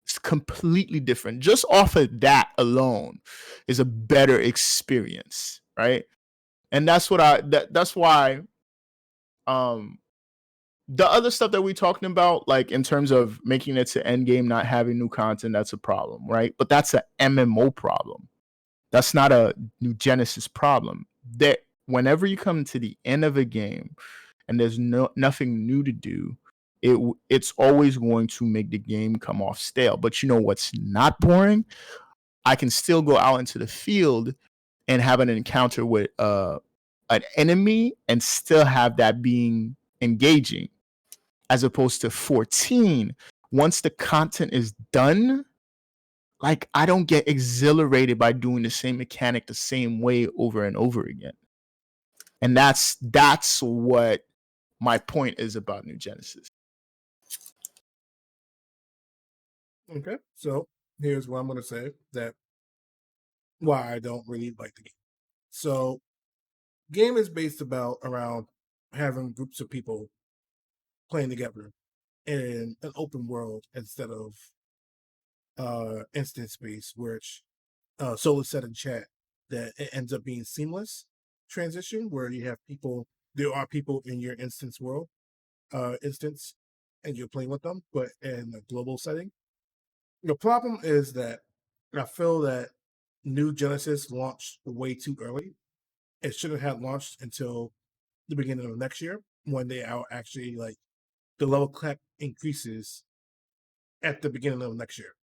it's completely different. Just off of that alone is a better experience, right? And that's what that's why the other stuff that we're talking about, like in terms of making it to end game, not having new content, that's a problem, right? But that's an MMO problem. That's not a New Genesis problem. That whenever you come to the end of a game and there's nothing new to do, it's always going to make the game come off stale. But you know what's not boring? I can still go out into the field and have an encounter with an enemy and still have that being engaging, as opposed to 14. Once the content is done, like I don't get exhilarated by doing the same mechanic the same way over and over again. And that's what my point is about New Genesis. Okay, so here's what I'm going to say that why I don't really like the game. So, game is based around having groups of people playing together in an open world instead of instance space, which Solar said in chat that it ends up being seamless transition where you have people. There are people in your instance world, instance, and you're playing with them, but in a global setting. The problem is that I feel that New Genesis launched way too early. It shouldn't have launched until the beginning of next year when they are actually like the level cap increases at the beginning of next year.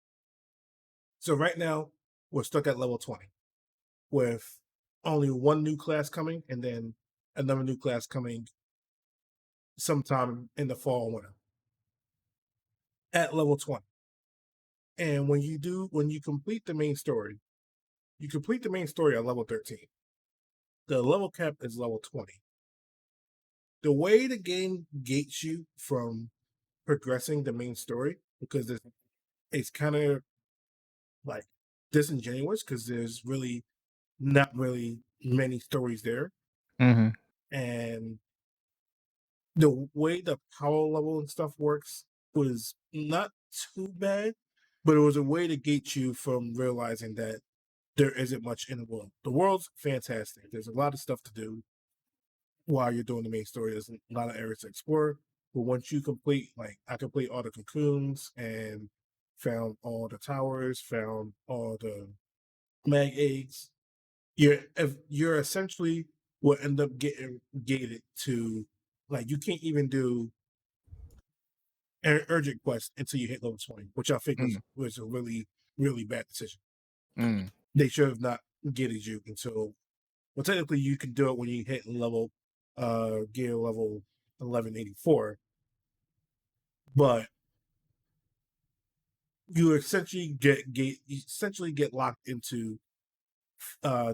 So right now we're stuck at level 20 with only one new class coming and then another new class coming sometime in the fall or winter at level 20. And when you complete the main story, you complete the main story at level 13. The level cap is level 20. The way the game gates you from progressing the main story, because it's kind of like disingenuous because there's really not really many stories there. Mm-hmm. And the way the power level and stuff works was not too bad, but it was a way to gate you from realizing that there isn't much in the world. The world's fantastic. There's a lot of stuff to do. while you're doing the main story. There's a lot of areas to explore. But once you complete, like, I complete all the cocoons and found all the towers, found all the mag eggs, you're essentially will end up getting gated to, like, you can't even do an urgent quest until you hit level 20, which I think was a really, really bad decision. Mm. They should have not gated you until, well, technically you can do it when you hit level gear level 1184, but you essentially get locked into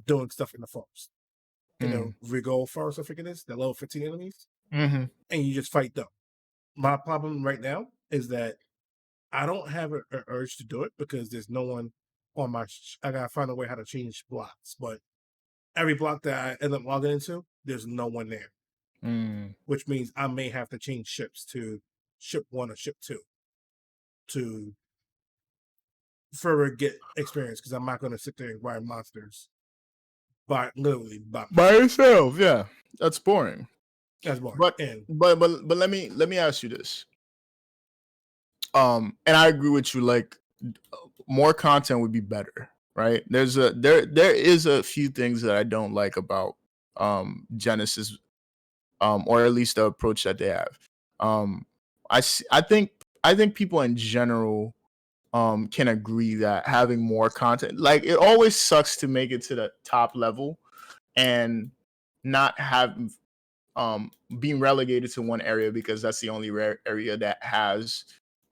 doing stuff in the forest. You know, Rigol Forest, I think it is, the level 15 enemies, Mm-hmm. and you just fight them. My problem right now is that I don't have an urge to do it because there's no one on my. I gotta find a way how to change blocks, but every block that I end up logging into, there's no one there, which means I may have to change ships to ship 1 or ship 2 to further get experience, because I'm not going to sit there and grind monsters by yourself. Yeah, that's boring. That's boring. But let me ask you this. And I agree with you. Like, more content would be better, right? There is a few things that I don't like about Genesis, or at least the approach that they have. I think people in general can agree that having more content, like, it always sucks to make it to the top level and not have being relegated to one area because that's the only area that has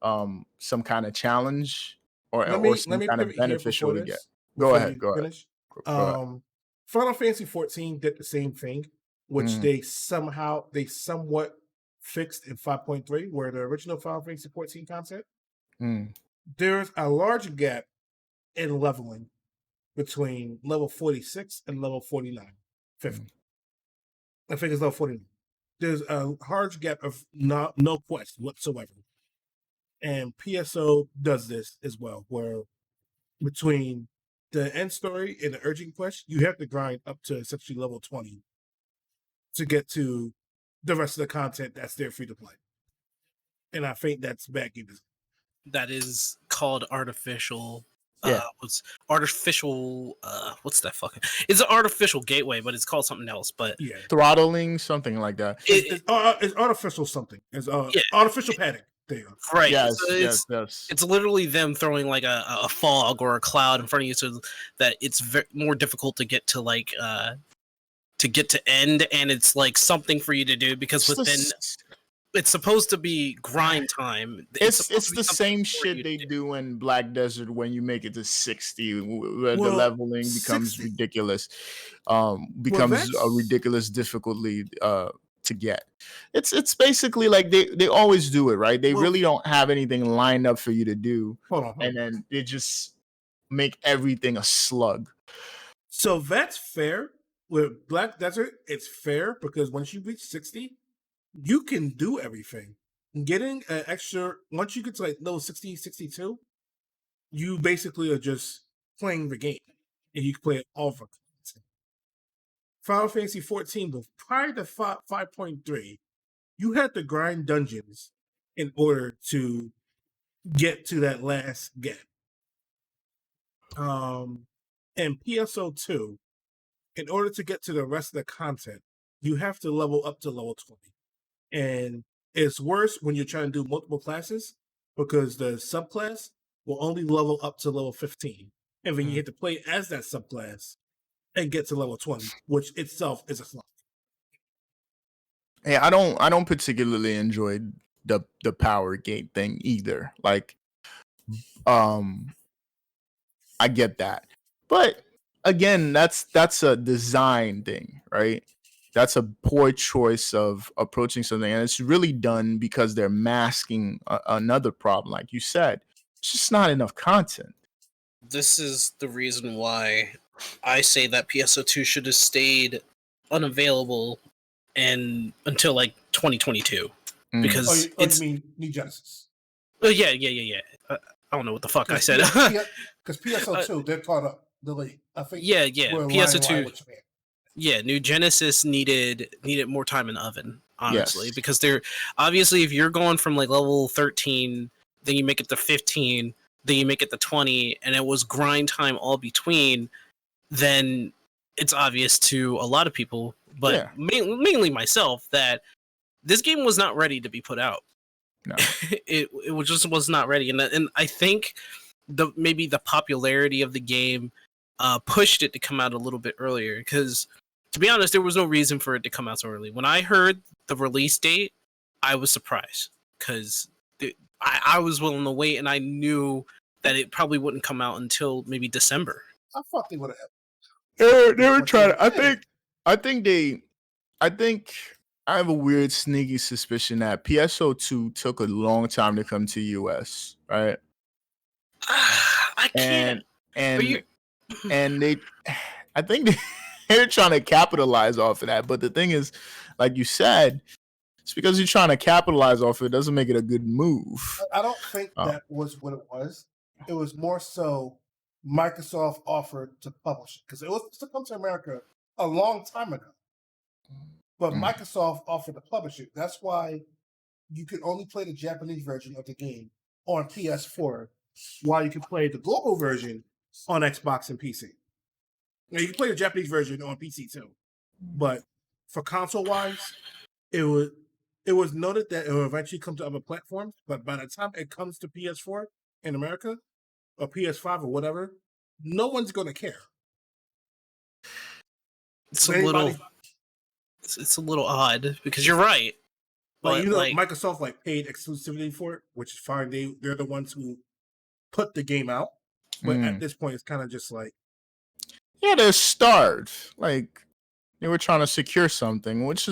some kind of challenge or some kind of beneficial to get. Go ahead. Finish. Final Fantasy 14 did the same thing, which they somewhat fixed in 5.3, where the original Final Fantasy 14 content. There's a large gap in leveling between level 46 and level 49, 50. I think it's level 49. There's a large gap of no quest whatsoever. And PSO does this as well, where between the end story and the urgent quest, you have to grind up to essentially level 20 to get to the rest of the content that's there for you to play. And I think that's bad game design. That is called artificial. What's that fucking? It's an artificial gateway, but it's called something else. But throttling, something like that. It's artificial something. It's artificial padding. There. Right. Yes, so yes. It's literally them throwing like a fog or a cloud in front of you, so that it's more difficult to get to like to get to end, and it's like something for you to do because it's supposed to be grind time. It's the same shit they do in Black Desert when you make it to 60, where the leveling becomes 60. Ridiculous. Becomes a ridiculous difficulty to get. It's basically like they always do it, right? They really don't have anything lined up for you to do. Hold on. And then they just make everything a slug. So that's fair. With Black Desert, it's fair because once you reach 60, you can do everything. Getting an extra, once you get to like level 60, 62, you basically are just playing the game. And you can play it all for content. Final Fantasy 14, but prior to 5.3, you had to grind dungeons in order to get to that last gap. And PSO2, in order to get to the rest of the content, you have to level up to level 20. And it's worse when you're trying to do multiple classes because the subclass will only level up to level 15. And then you have to play as that subclass and get to level 20, which itself is a slog. Hey, I don't particularly enjoy the power gate thing either. Like, I get that. But again, that's a design thing, right? That's a poor choice of approaching something, and it's really done because they're masking another problem. Like you said, it's just not enough content. This is the reason why I say that PSO2 should have stayed unavailable until like 2022 because you mean New Genesis? Yeah. I don't know what the fuck I said. Because PSO2 they're caught up. I think. Yeah. PSO2. Yeah, New Genesis needed more time in the oven, honestly, Yes. because they're obviously if you're going from like level 13, then you make it to 15, then you make it to 20, and it was grind time all between, then it's obvious to a lot of people, but Yeah. mainly myself, that this game was not ready to be put out. No. it just was not ready, and I think maybe the popularity of the game pushed it to come out a little bit earlier, because to be honest, there was no reason for it to come out so early. When I heard the release date, I was surprised because I was willing to wait, and I knew that it probably wouldn't come out until maybe December. I thought they would have. They were trying to. I think I have a weird sneaky suspicion that PSO2 took a long time to come to US, right? I can't. And they, I think they're trying to capitalize off of that. But the thing is, like you said, it's because you're trying to capitalize off of it doesn't make it a good move. I don't think that was what it was. It was more so Microsoft offered to publish it because it was supposed to come to America a long time ago. But Microsoft offered to publish it. That's why you could only play the Japanese version of the game on PS4, while you can play the global version on Xbox and PC. Now, you can play the Japanese version on PC too, but for console-wise, it was noted that it will eventually come to other platforms. But by the time it comes to PS4 in America or PS5 or whatever, no one's going to care. It's a little odd because you're right. But Microsoft paid exclusivity for it, which is fine. They're the ones who put the game out. But at this point, it's kind of just like, yeah, they're starved. Like they were trying to secure something, which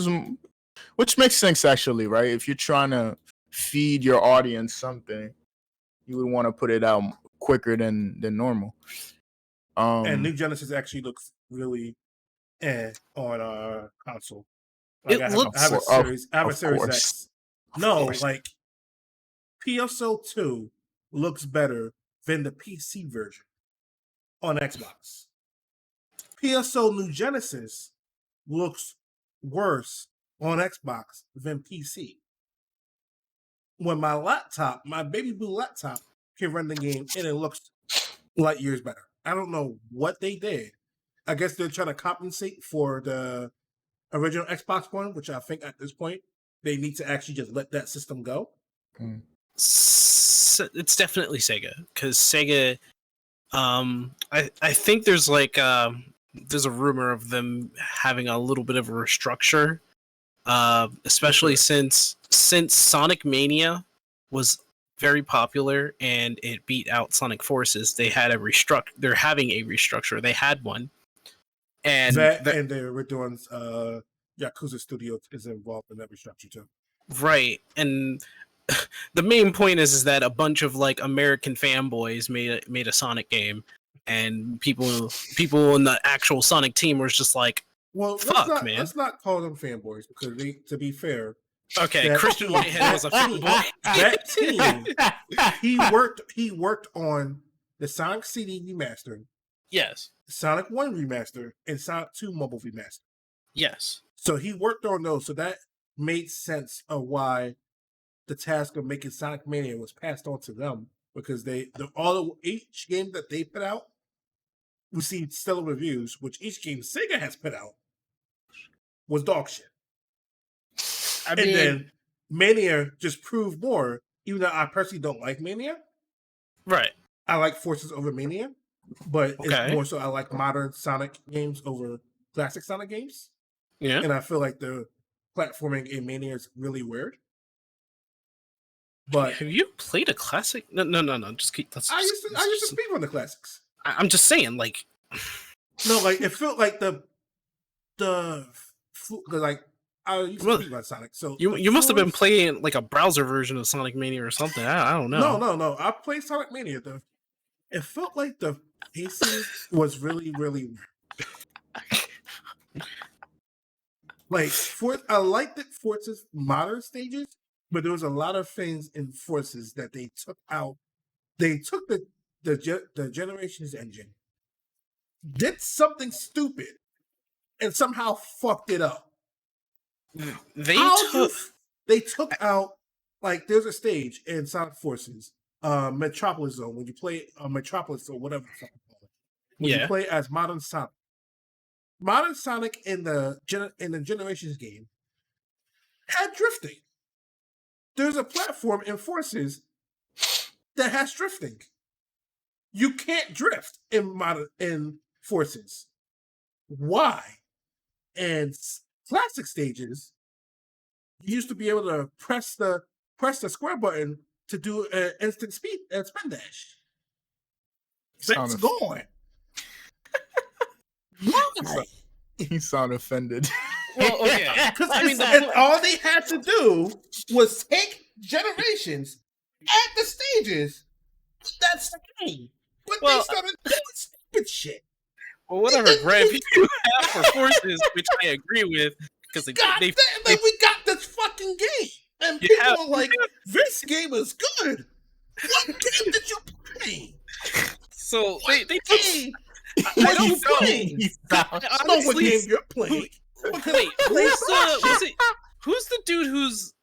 makes sense actually, right? If you're trying to feed your audience something, you would want to put it out quicker than normal. And New Genesis actually looks really on console. Like I have a Series X. No, like PSO2 looks better than the PC version on Xbox. PSO New Genesis looks worse on Xbox than PC. When my baby blue laptop can run the game and it looks light years better. I don't know what they did. I guess they're trying to compensate for the original Xbox One, which I think at this point they need to actually just let that system go. It's definitely Sega, because Sega, I think there's there's a rumor of them having a little bit of a restructure, especially since Sonic Mania was very popular and it beat out Sonic Forces. They had they're having a restructure. They had one. And and they were doing Yakuza Studios is involved in that restructure too. Right. And the main point is that a bunch of American fanboys made a Sonic game, and people in the actual Sonic team were just like, well, fuck, man. Let's not call them fanboys because to be fair. Okay, Christian Whitehead was a fanboy. That team, he worked on the Sonic CD remaster. Yes. Sonic 1 remaster and Sonic 2 mobile remaster. Yes. So he worked on those. So that made sense of why the task of making Sonic Mania was passed on to them, because each game that they put out received stellar reviews, which each game Sega has put out was dog shit. Then Mania just proved more, even though I personally don't like Mania. Right. I like Forces over Mania. But it's more so I like modern Sonic games over classic Sonic games. Yeah. And I feel like the platforming in Mania is really weird. But have you played a classic? No. Just keep. I used to speak on the classics. I'm just saying, no, it felt like I used to speak on Sonic. So you must have been playing a browser version of Sonic Mania or something. I don't know. No. I played Sonic Mania though. It felt like the pacing was really, really weird. I liked it Forza's modern stages, but there was a lot of things in Forces that they took out. They took the Generations engine, did something stupid, and somehow fucked it up. They How took they took out, like, there's a stage in Sonic Forces, Metropolis Zone, when you play Metropolis or whatever the fuck you call it. When you play as Modern Sonic. Modern Sonic in the Generations game had drifting. There's a platform in Forces that has drifting. You can't drift in Forces. Why? And classic stages, you used to be able to press the square button to do an instant spin dash. That's gone. Why? He sound offended. well, okay. Because I mean, and all they had to do was take Generations at the stages. That's the game. But they started doing stupid shit. Well, whatever grab you have for Forces, which I agree with, because we got this fucking game, and people are like, "This game is good." What game did you play? So they took. I don't know what game you're playing. Wait, who's the dude who's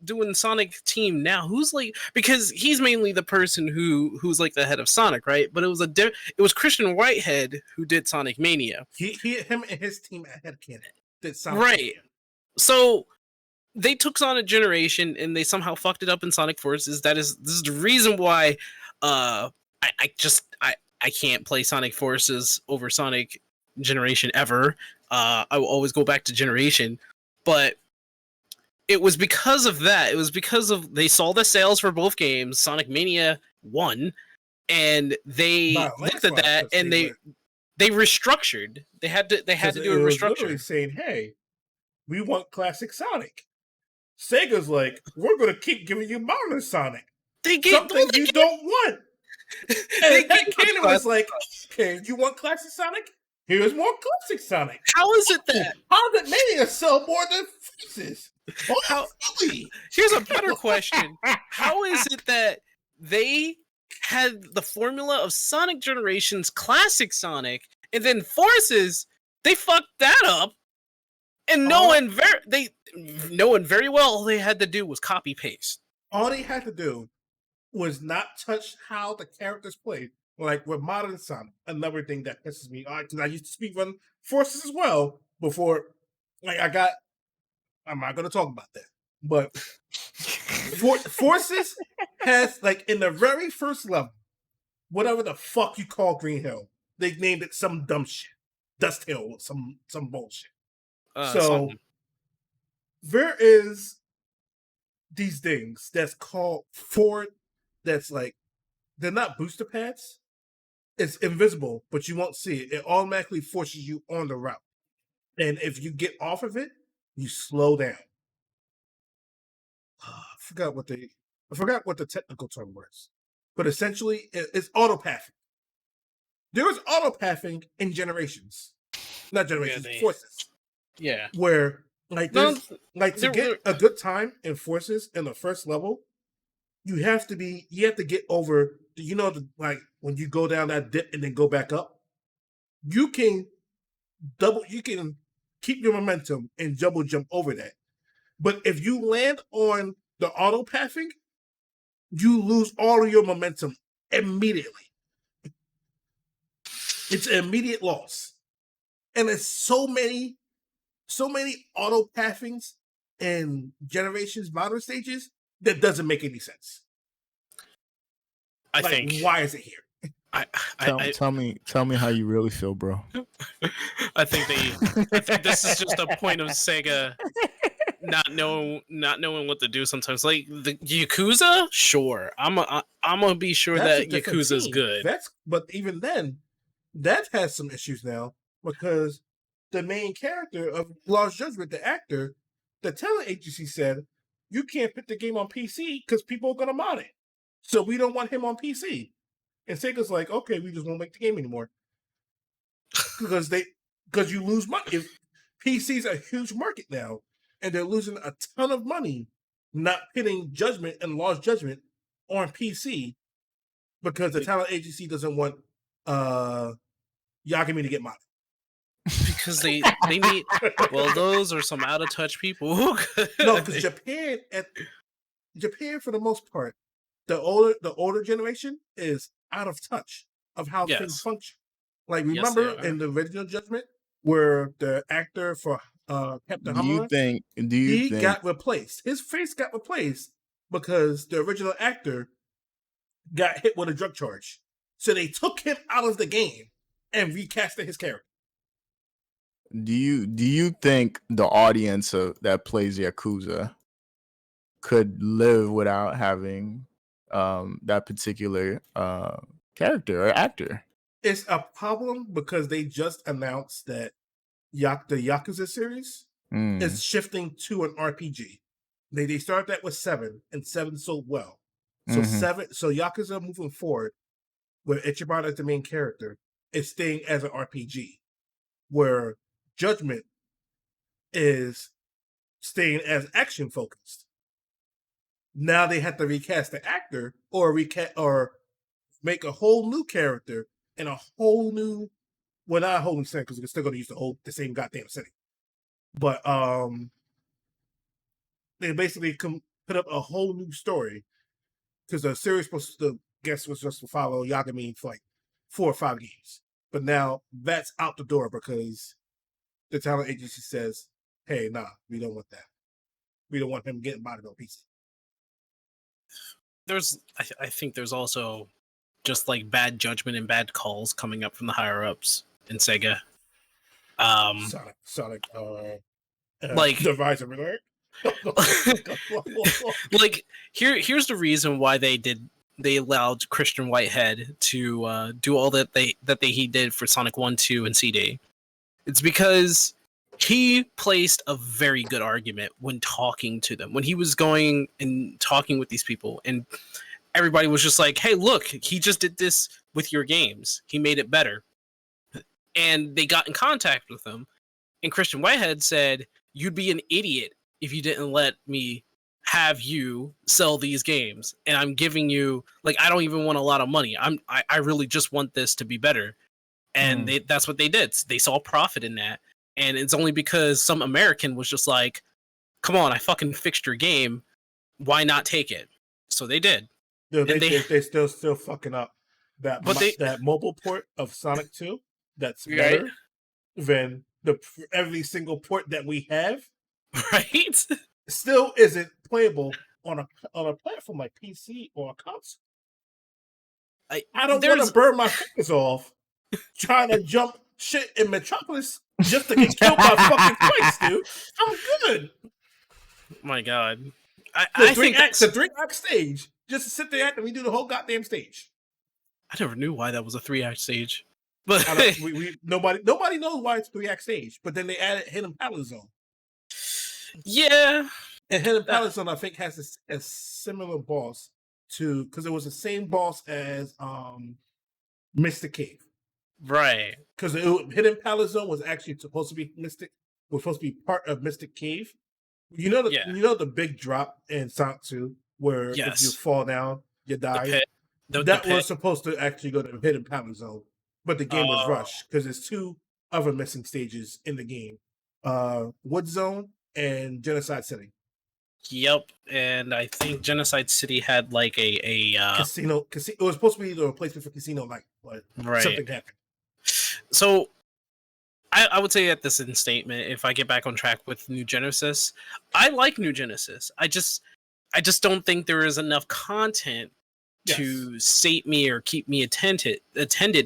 doing Sonic Team now? Who's like, because he's mainly the person who's like the head of Sonic, right? But it was Christian Whitehead who did Sonic Mania. Him and his team at Headcanon did Sonic right. Mania. So they took Sonic Generation and they somehow fucked it up in Sonic Forces. This is the reason why I can't play Sonic Forces over Sonic Generation ever. I will always go back to Generation, but it was because of that. It was because of they saw the sales for both games. Sonic Mania won, and they looked at that and they restructured. They had to do a restructure. Literally saying, "Hey, we want classic Sonic." Sega's like, "We're going to keep giving you modern Sonic." Something you don't want. And Headcanon was like, "Okay, you want classic Sonic? Here's more classic Sonic." How is it that? How did Mania sell more than Forces? Here's a better question. How is it that they had the formula of Sonic Generations classic Sonic, and then Forces, they fucked that up, and knowing very well all they had to do was copy paste. All they had to do was not touch how the characters played. Like with modern Sonic, another thing that pisses me off, because I used to speedrun Forces as well before. Like I'm not going to talk about that, but Forces has, like, in the very first level, whatever the fuck you call Green Hill, they named it some dumb shit, Dust Hill, some bullshit. There is these things that's called Ford. That's like, they're not booster pads. It's invisible, but you won't see it. It automatically forces you on the route. And if you get off of it, you slow down. I forgot what the technical term was. But essentially, it's autopathing. There is autopathing in Generations. Not Generations, Forces. Yeah. Where, like, to get a good time in Forces in the first level, you have to get over, like, when you go down that dip and then go back up, you can keep your momentum and double jump over that. But if you land on the auto pathing, you lose all of your momentum immediately. It's an immediate loss. And there's so many auto pathings in Generations modern stages that doesn't make any sense. I think. Why is it here? Tell me how you really feel, bro. I think this is just a point of Sega not knowing what to do sometimes. Like the Yakuza, sure, I'm gonna be sure that Yakuza is good. But even then, that has some issues now because the main character of Lost Judgment, the actor, the talent agency said you can't put the game on PC because people are gonna mod it. So we don't want him on PC. And Sega's like, okay, we just won't make the game anymore. Because you lose money. PC's a huge market now, and they're losing a ton of money not pitting Judgment and Lost Judgment on PC because the talent agency doesn't want Yagami to get modded. because they need. Well, those are some out of touch people. Who could- No, because Japan for the most part, the older generation is out of touch of how things Yes. function. Like Yes, they remember are. in the original Judgment where the actor for Captain Do you Hammer, think? Do you he think? got replaced. His face got replaced because the original actor got hit with a drug charge. So they took him out of the game and recasted his character. Do you think the audience that plays Yakuza could live without having that particular character or actor? It's a problem because they just announced that the Yakuza series Mm. is shifting to an RPG. They started that with 7, and 7 sold well. So Mhm. so Yakuza moving forward, with Ichiban as the main character, is staying as an RPG, where Judgment is staying as action focused. Now they have to recast the actor or make a whole new character in a whole new, well, not a whole new setting because they're still going to use the same goddamn setting. But they basically put up a whole new story because the series was just to follow Yagami for like 4 or 5 games. But now that's out the door because the talent agency says, "Hey, nah, we don't want that. We don't want him getting bodied on PC." I think there's also just like bad judgment and bad calls coming up from the higher ups in Sega. Sonic, Like- the Rise of Alert. Like here's the reason why they allowed Christian Whitehead to do all that he did for Sonic 1, 2, and CD. It's because he placed a very good argument when talking to them. When he was going and talking with these people, and everybody was just like, "Hey, look, he just did this with your games. He made it better." And they got in contact with him, and Christian Whitehead said, "You'd be an idiot if you didn't let me have you sell these games, and I'm giving you, like, I don't even want a lot of money. I really just want this to be better." And that's what they did. They saw profit in that, and it's only because some American was just like, "Come on, I fucking fixed your game. Why not take it?" So they did. They still fucking up that But they- that mobile port of Sonic 2 that's Right. better than every single port that we have. Right? Still isn't playable on a platform like PC or a console. I don't want there's- to burn my fingers off trying to jump shit in Metropolis just to get killed by fucking Christ, dude. I'm good. My God. The I think the 3-act stage, just to sit there and we do the whole goddamn stage. I never knew why that was a 3-act stage. But Nobody knows why it's 3-act stage, but then they added Hidden Palace Zone. yeah, And Hidden Palace Zone, I think, has a similar boss to, because it was the same boss as Mystic Cave. right. Because Hidden Palace Zone was actually supposed to be part of Mystic Cave. You know the big drop in Sonic 2 where if you Yes. fall down, you die. The pit. The That pit. was supposed to actually go to Hidden Palace Zone, but the game was Oh. rushed because there's 2 other missing stages in the game: Wood Zone and Genocide City. Yep, and I think Genocide City had like a Casino. It was supposed to be the replacement for Casino Night, but right. something happened. So I would say at this in statement, if I get back on track with New Genesis, I like New Genesis. I just don't think there is enough content to sate me or keep me attended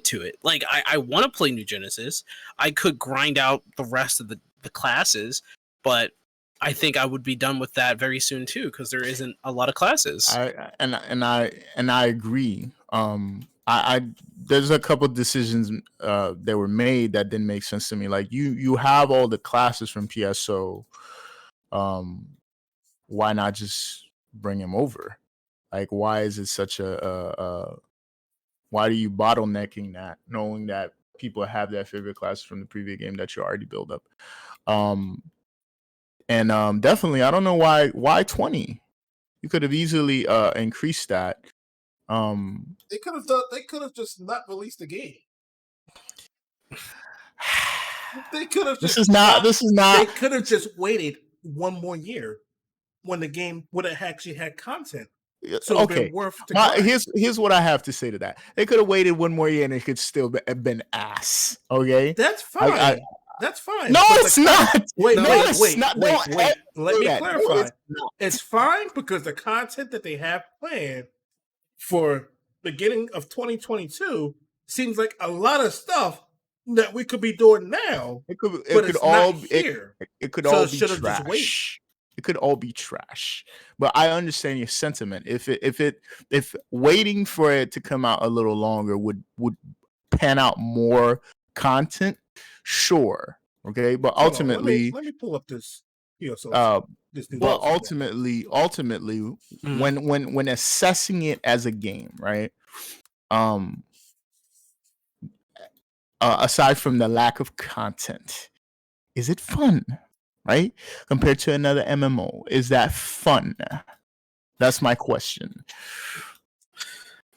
to it. Like I want to play New Genesis. I could grind out the rest of the classes, but I think I would be done with that very soon too, because there isn't a lot of classes. I agree. I there's a couple decisions that were made that didn't make sense to me. Like you have all the classes from PSO. Why not just bring him over? Like, why is it such why are you bottlenecking that, knowing that people have their favorite classes from the previous game that you already built up? Definitely, I don't know why 20. You could have easily increased that. They could have just not released the game. They could have. This is not. They could have just waited one more year when the game would have actually had content. So Okay. been worth the grind. Here's what I have to say to that. They could have waited one more year and it could still have been ass. Okay. That's fine. That's fine. No, But it's not. Wait, No, wait, it's wait, not. wait, Don't wait. ever Let do me that. No, clarify. it's not. It's fine because the content that they have planned for beginning of 2022 seems like a lot of stuff that we could be doing now. It could but it's all not be here. it could So all it be should've just waited. trash. It could all be trash. But I understand your sentiment. If waiting for it to come out a little longer would pan out more content, sure. Okay. But Hold on, ultimately, let me pull up this. So this new well, DLC. ultimately, when assessing it as a game, right? Aside from the lack of content, is it fun? Right? Compared to another MMO, is that fun? That's my question.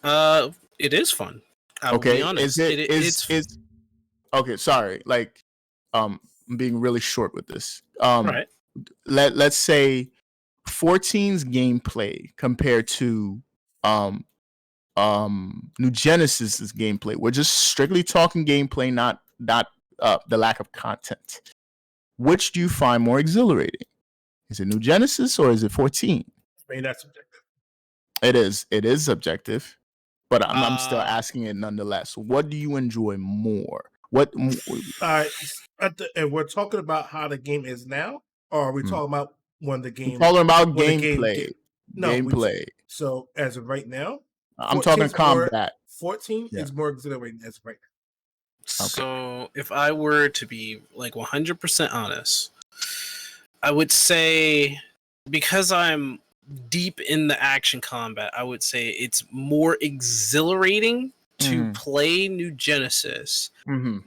It is fun. I will Okay, be honest. is okay? Sorry, like I'm being really short with this. Right. Let's say 14's gameplay compared to New Genesis's gameplay. We're just strictly talking gameplay, not the lack of content. Which do you find more exhilarating? Is it New Genesis or is it 14? I mean, that's subjective. It is subjective, but I'm still asking it nonetheless. What do you enjoy more? And we're talking about how the game is now, or are we talking about when the game? We're talking about when the gameplay. Gameplay. So as of right now, I'm talking 14's combat. 14 Yeah. is more exhilarating as of right now. So if I were to be like 100% honest, I would say because I'm deep in the action combat, I would say it's more exhilarating to play New Genesis,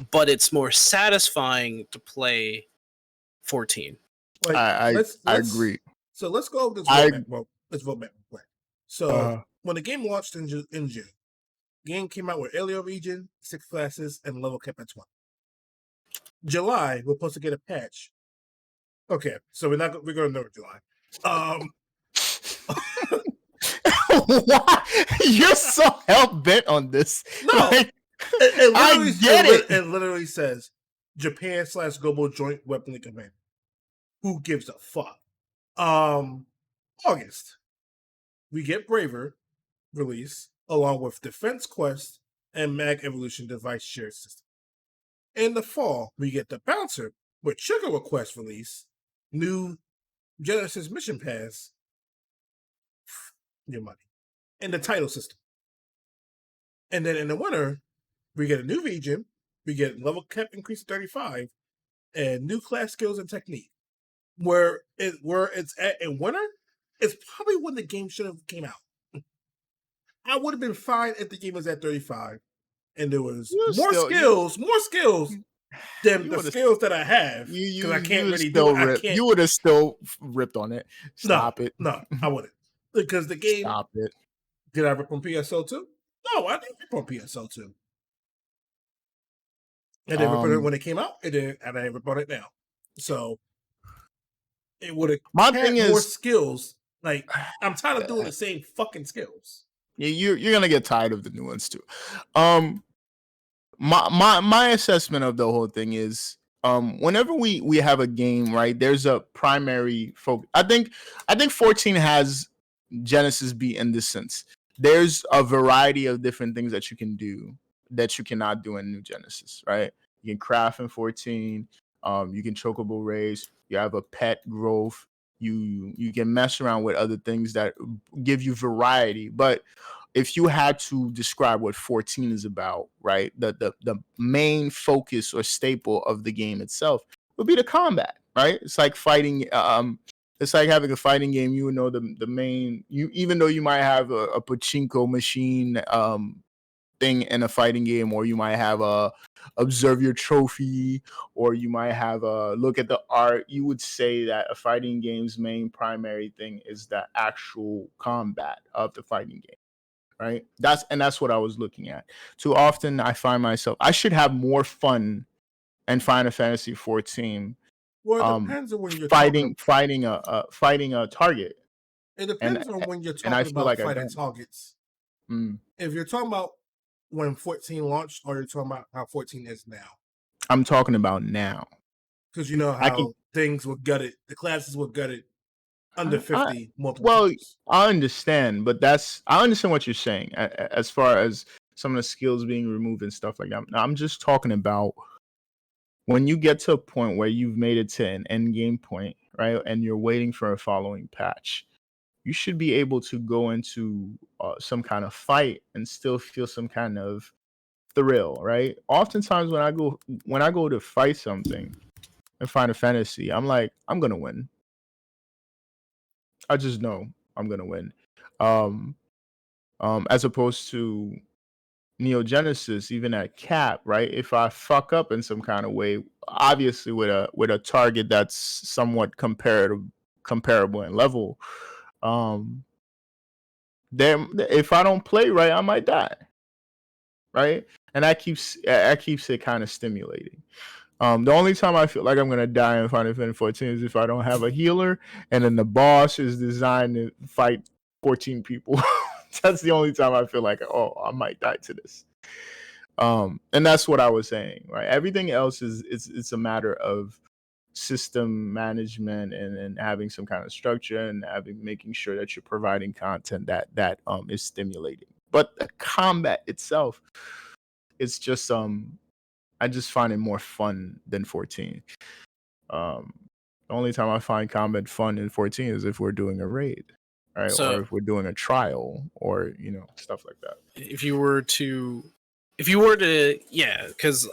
but it's more satisfying to play 14. Like, I agree. So let's go over this roadmap. Well, let's roadmap plan. So when the game launched in June, game came out with Alien region, 6 classes, and level kept at 20. July, we're supposed to get a patch. Okay, so we're going to know July. You're so hell bent on this. No, Like, it literally says Japan/Global Joint Weapon Command. Who gives a fuck? August, we get Braver release along with Defense Quest and Mag Evolution device shared system. In the fall, we get the Bouncer with Sugar Request release, new Genesis Mission Pass, your money, and the title system. And then in the winter, we get a new region, we get level cap increase to 35, and new class skills and technique. Where it's at in winter, it's probably when the game should have came out. I would have been fine if the game was at 35 and there was more skills than the skills that I have. Because I can't really do it. You would have still ripped on it. Stop it. No, I wouldn't. Because the game. Stop it. Did I rip on PSO 2? No, I didn't rip on PSO 2. I didn't rip on it when it came out. And I didn't rip on it now. So it would have had more skills. Like, I'm tired of doing the same fucking skills. Yeah, you're gonna get tired of the new ones too. My assessment of the whole thing is whenever we have a game, right, there's a primary focus. I think 14 has Genesis beat in this sense. There's a variety of different things that you can do that you cannot do in New Genesis, right? You can craft in 14, you can chocobo race, you have a pet growth, you can mess around with other things that give you variety. But if you had to describe what 14 is about, right, the main focus or staple of the game itself would be the combat, right? It's like fighting. It's like having a fighting game. You would know the main. Even though you might have a pachinko machine thing in a fighting game, or you might have a observe your trophy, or you might have a look at the art. You would say that a fighting game's main primary thing is the actual combat of the fighting game. Right. That's what I was looking at. Too often I find myself, I should have more fun and Final Fantasy 14 Well, it um depends on when you're talking. fighting a target. It And depends on when you're and I talking feel about like I fighting don't. targets. Mm. If you're talking about when 14 launched, or you're talking about how 14 is now, I'm talking about now. because you know I how can things were gutted, the classes were gutted under I 50 multiple well, times. I understand, but I understand what you're saying as far as some of the skills being removed and stuff like that. I'm just talking about when you get to a point where you've made it to an end game point, right? And you're waiting for a following patch. You should be able to go into some kind of fight and still feel some kind of thrill, right? Oftentimes when I go to fight something in Final Fantasy, I'm like, I'm gonna win. I just know I'm gonna win. Um, as opposed to Neo Genesis, even at Cap, right? If I fuck up in some kind of way, obviously with a target that's somewhat comparable in level, um, then if I don't play right, I might die, right? And that keeps it kind of stimulating. The only time I feel like I'm gonna die in Final Fantasy 14 is if I don't have a healer, and then the boss is designed to fight 14 people. That's the only time I feel like, oh, I might die to this. And that's what I was saying, right? Everything else is it's a matter of system management and having some kind of structure and making sure that you're providing content that is stimulating. But the combat itself, it's just I just find it more fun than 14. The only time I find combat fun in 14 is if we're doing a raid, right? So Or if we're doing a trial or, stuff like that. if you were to, yeah, because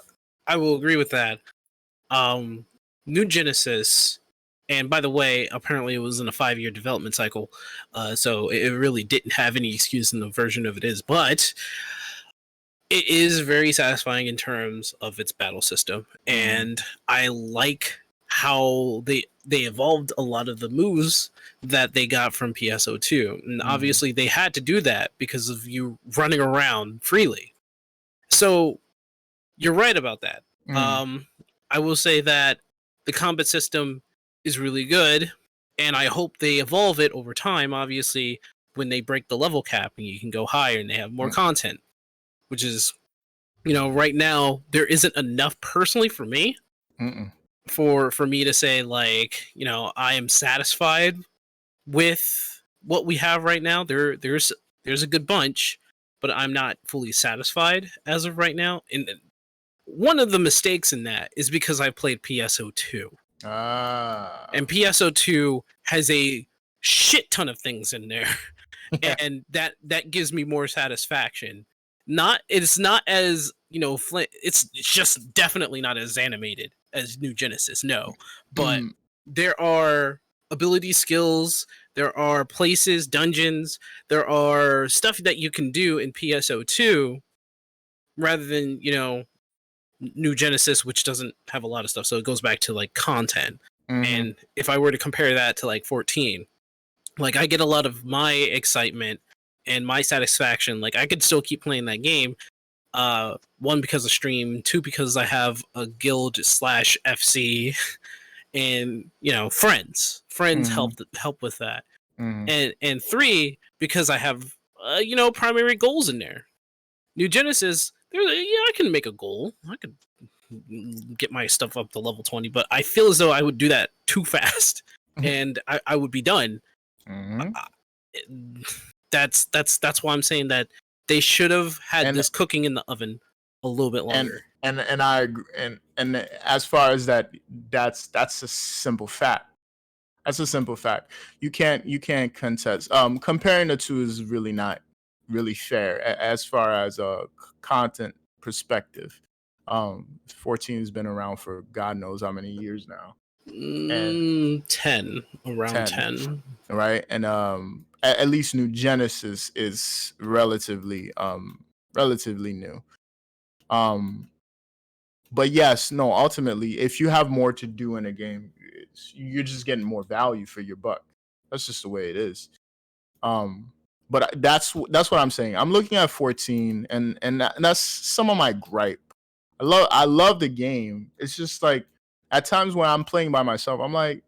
I will agree with that. New Genesis, and by the way, apparently it was in a 5-year development cycle, so it really didn't have any excuse in the version of it is, but it is very satisfying in terms of its battle system, and I like how they evolved a lot of the moves that they got from PSO2, and obviously they had to do that because of you running around freely. So you're right about that. I will say that the combat system is really good, and I hope they evolve it over time. Obviously, when they break the level cap and you can go higher and they have more content, which is, right now there isn't enough personally for me for me to say like, I am satisfied with what we have right now. There's a good bunch, but I'm not fully satisfied as of right now. And one of the mistakes in that is because I played PSO2. And PSO2 has a shit ton of things in there. And that gives me more satisfaction. It's not as, it's just definitely not as animated as New Genesis, no. But there are ability skills, there are places, dungeons, there are stuff that you can do in PSO2 rather than, New Genesis, which doesn't have a lot of stuff. So it goes back to like content. And if I were to compare that to like 14, like I get a lot of my excitement and my satisfaction. Like I could still keep playing that game. One, because of stream, two, because I have a guild / FC and, friends help with that. And three, because I have, primary goals in there. New Genesis, I can make a goal. I could get my stuff up to level 20, but I feel as though I would do that too fast and I would be done. That's why I'm saying that they should have had this cooking in the oven a little bit longer. And I agree. And as far as that's a simple fact. That's a simple fact. You can't contest. Comparing the two is really not really fair as far as a content perspective. 14 has been around for God knows how many years now. And 10, right? And at least New Genesis is relatively new. But yes, no, ultimately, if you have more to do in a game, you're just getting more value for your buck. That's just the way it is. But that's what I'm saying. I'm looking at 14, and that's some of my gripe I love the game. It's just like at times when I'm playing by myself, I'm like,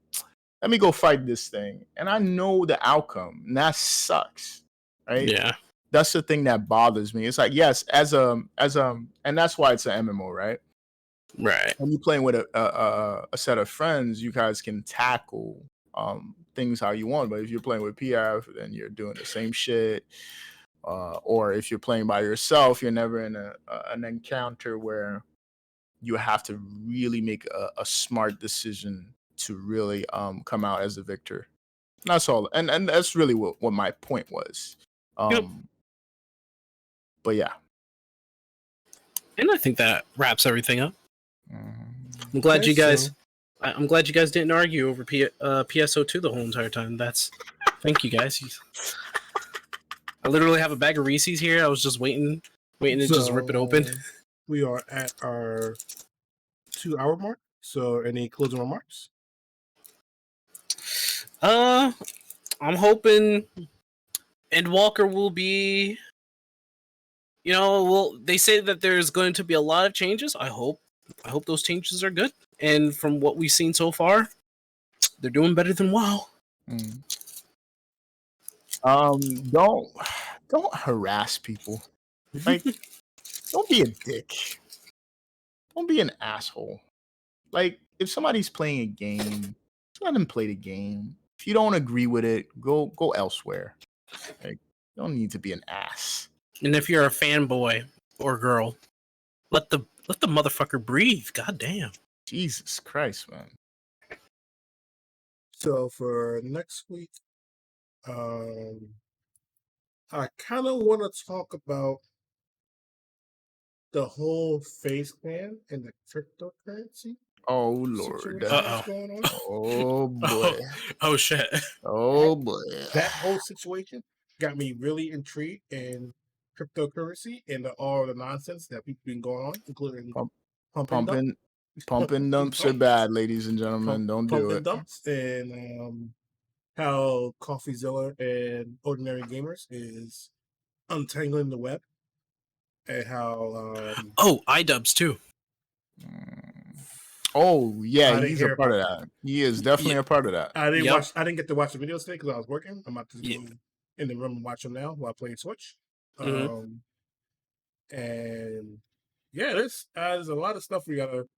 let me go fight this thing, and I know the outcome, and that sucks, right? Yeah. That's the thing that bothers me. It's like, yes, and that's why it's an MMO, right? Right. When you're playing with a set of friends, you guys can tackle things how you want. But if you're playing with PF, then you're doing the same shit. Or if you're playing by yourself, you're never in an encounter where you have to really make a smart decision to really come out as the victor. And that's all, and that's really what my point was. Yep. But yeah, And I think that wraps everything up. Mhm. I'm glad Okay, you guys. so- I'm glad you guys didn't argue over PSO2 the whole entire time. Thank you guys. I literally have a bag of Reese's here. I was just waiting to just rip it open. We are at our 2-hour mark. So, any closing remarks? I'm hoping Endwalker will be. Well, they say that there's going to be a lot of changes. I hope those changes are good. And from what we've seen so far, they're doing better than WoW. Mm. Don't harass people. Like, don't be a dick. Don't be an asshole. Like, if somebody's playing a game, just let them play the game. If you don't agree with it, go elsewhere. Like, you don't need to be an ass. And if you're a fanboy or girl, let the motherfucker breathe. God damn. Jesus Christ, man. So for next week, I kind of want to talk about the whole face ban and the cryptocurrency Oh Lord. situation that's going on. Oh boy. Oh shit. Oh boy. That whole situation got me really intrigued in cryptocurrency and all the nonsense that people been going on, including Pumping dumps are bad, ladies and gentlemen. Don't do it. Dumps and how CoffeeZilla and Ordinary Gamers is untangling the web, and how iDubbbz too. Oh yeah, I didn't he's a hear part of about that. He is definitely a part of that. I didn't Yep. watch. I didn't get to watch the videos today because I was working. I'm about to go Yeah. in the room and watch them now while playing Switch. Mhm. And yeah, there's a lot of stuff we gotta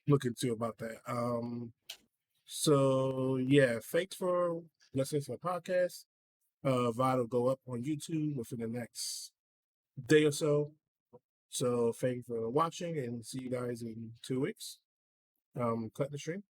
look into about that. So yeah, thanks for listening to the podcast. VOD will go up on YouTube within the next day or so. So thank you for watching and see you guys in 2 weeks. Cut the stream.